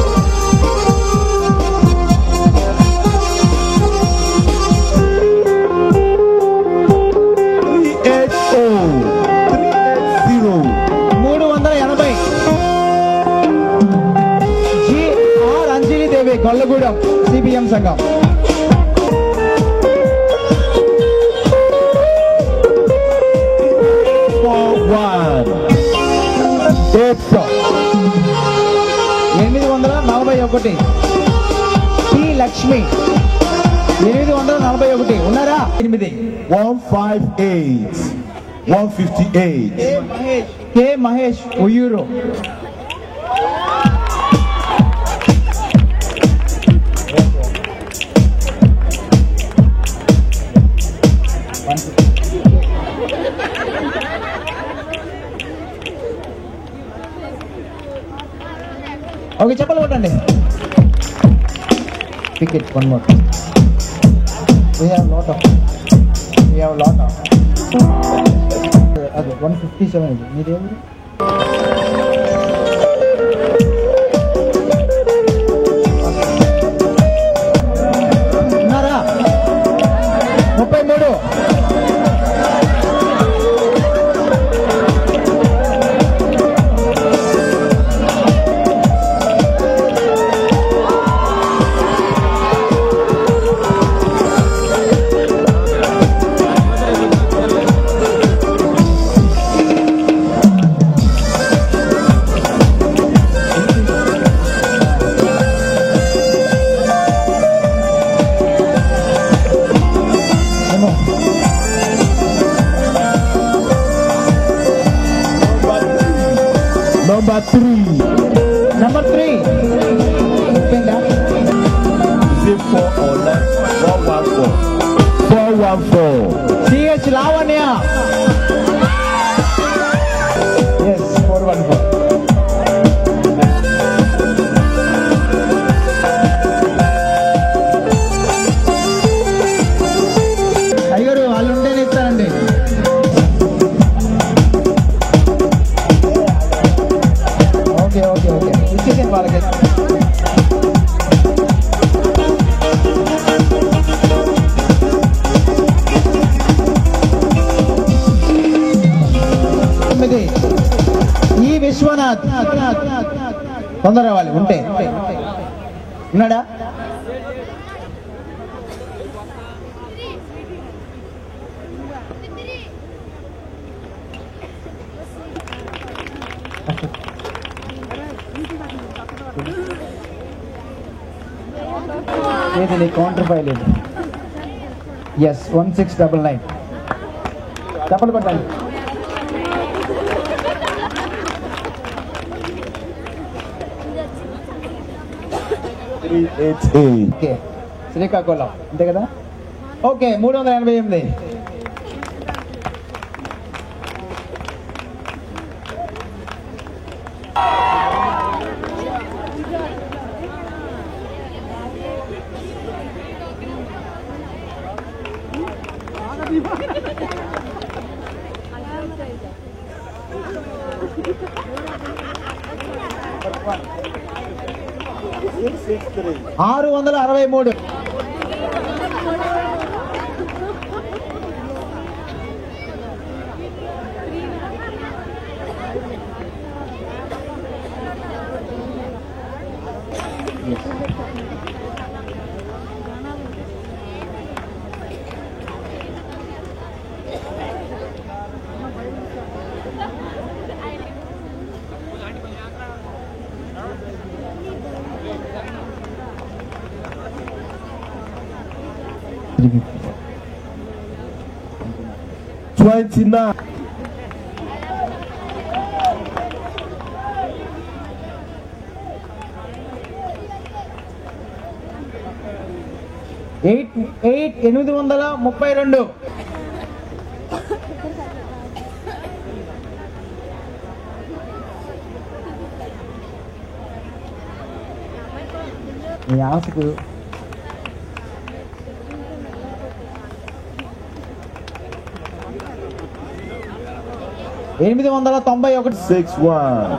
GR అంజలిదేవి కొల్లగూడెం సిపిఎం సంఘం. $841 టి లక్ష్మి 841 ఉన్నారా? 158. 158. కే మహేష్ ఉయ్యూరు. ఓకే, చెప్పలు కొట్టండి. Ticket one more. We have lot of. అది 157 ఇది. మీదేమి? ఉన్నారా? 33. Number 3. Is it 4 or less? 414. 414. CH Lavanya. Yes, 414. అయ్యారు వాళ్ళు ఉంటేనే ఇస్తారండి. ఓకే ఇచ్చేసేయండి వాళ్ళకి. ఈ విశ్వనాథ్ తొందర వాళ్ళు ఉంటే ఉన్నాడా? ఏది కౌంటర్ ఫైల్ ఇది? ఎస్ 1699. చెప్పలు కొట్టాలి. ఓకే, శ్రీకాకుళం అంతే కదా? ఓకే, 388. 663. $29. $832. మీ ఆశకు $891. 61.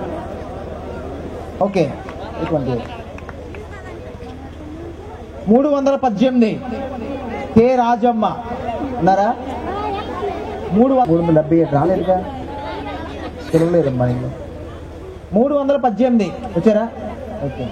ఓకే 318. కే రాజమ్మ ఉన్నారా? 370 రాలేదుగా, తెలియలేదమ్మా. 318 వచ్చారా? ఓకే.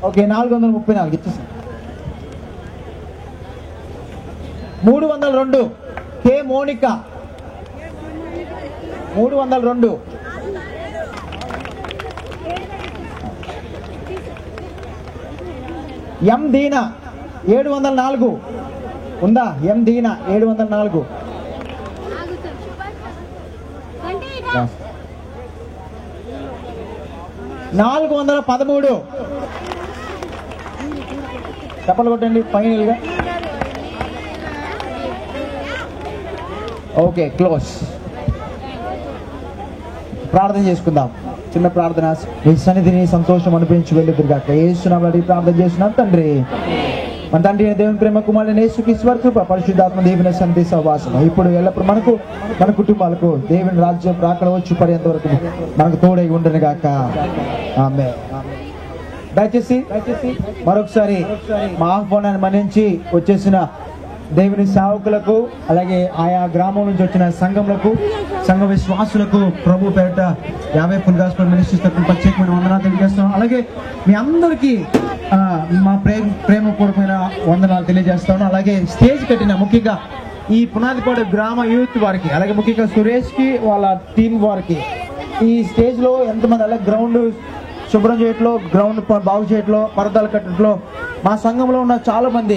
ఓకే 434 ఇచ్చేసి. 302. కే మోనిక 302. ఎం దీనా 704 ఉందా? ఎం దీనా 704. 413. చెప్పలు కొట్టండి ఫైనల్ గా. Okay close. ప్రార్థన చేసుకుందాం. చిన్న ప్రార్థన. నీ సన్నిధిని సంతోషం అనిపించి వెళ్ళిదురుగాక. యేసునామములో అడిగి ప్రార్థన చేస్తున్నాం తండ్రి. మన తండ్రి దేవుని ప్రేమ, కుమారుని యేసుక్రీస్తు వారి కృప, పరిశుద్ధాత్మ దేవుని సన్నిధి సహవాసం ఇప్పుడు ఎల్లప్పుడు మనకు, మన కుటుంబాలకు, దేవుని రాజ్యం రాకడ వచ్చి పర్యంత వరకు మనకు తోడై ఉండను గాక. ఆమేన్. దయచేసి మరొకసారి మా ఆహ్వానాన్ని మన్నించి వచ్చేసిన దేవుని సేవకులకు, అలాగే ఆయా గ్రామం నుంచి వచ్చిన సంఘములకు, సంఘ విశ్వాసులకు ప్రభు పేరిట 50 ఫుల్ గాస్పెల్ మినిస్ట్రీస్ తరపున ప్రత్యేకమైన వందనాలు తెలియజేస్తున్నాం. అలాగే మీ అందరికీ మా ప్రేమపూర్వకమైన వందనాలు తెలియజేస్తాను. అలాగే స్టేజ్ కట్టిన ముఖ్యంగా ఈ పునాదిపాడు గ్రామ యూత్ వారికి, అలాగే ముఖ్యంగా సురేష్ కి వాళ్ళ టీం వారికి, ఈ స్టేజ్ లో ఎంతమంది, అలాగే గ్రౌండ్ శుభ్రం చేయట్లో, గ్రౌండ్ బాగు చేయట్లో, పరదాలు కట్టట్లో మా సంఘంలో ఉన్న చాలా మంది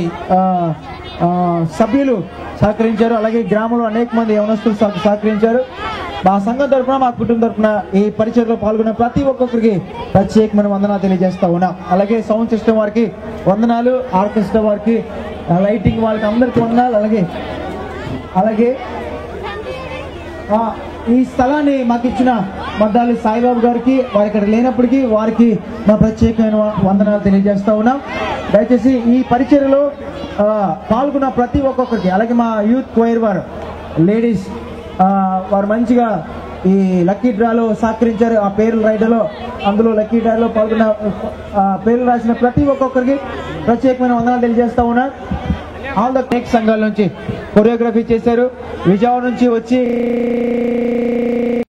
సభ్యులు సహకరించారు. అలాగే గ్రామంలో అనేక మంది యవనస్తులు సహకరించారు. మా సంఘం తరఫున, మా కుటుంబం తరఫున ఈ పరిచయలో పాల్గొన్న ప్రతి ఒక్కొక్కరికి ప్రత్యేకమైన వందనాలు తెలియజేస్తా ఉన్నాం. అలాగే సౌండ్ సిస్టమ్ వారికి వందనాలు, ఆర్కెస్ట్రా వారికి, లైటింగ్ వాళ్ళకి అందరికీ వందనాలు. అలాగే ఈ స్థలాన్ని మాకు ఇచ్చిన మద్దాలి సాయిబాబు గారికి, వారి ఇక్కడ లేనప్పటికీ వారికి మా ప్రత్యేకమైన వందనాలు తెలియజేస్తా ఉన్నాం. దయచేసి ఈ పరిచర్యలో పాల్గొన్న ప్రతి ఒక్కొక్కరికి, అలాగే మా యూత్ క్వైర్ వారు, లేడీస్ వారు మంచిగా ఈ లక్కీ డ్రాలో సహకరించారు. ఆ పేర్లు రైడర్లో, అందులో లక్కీ డ్రాలో పాల్గొన్న పేర్లు రాసిన ప్రతి ఒక్కొక్కరికి ప్రత్యేకమైన వందనాలు తెలియజేస్తా ఉన్నా. ఆల్ ద టెక్ సంఘాల నుంచి కొరియోగ్రఫీ చేశారు. విజయవాడ నుంచి వచ్చి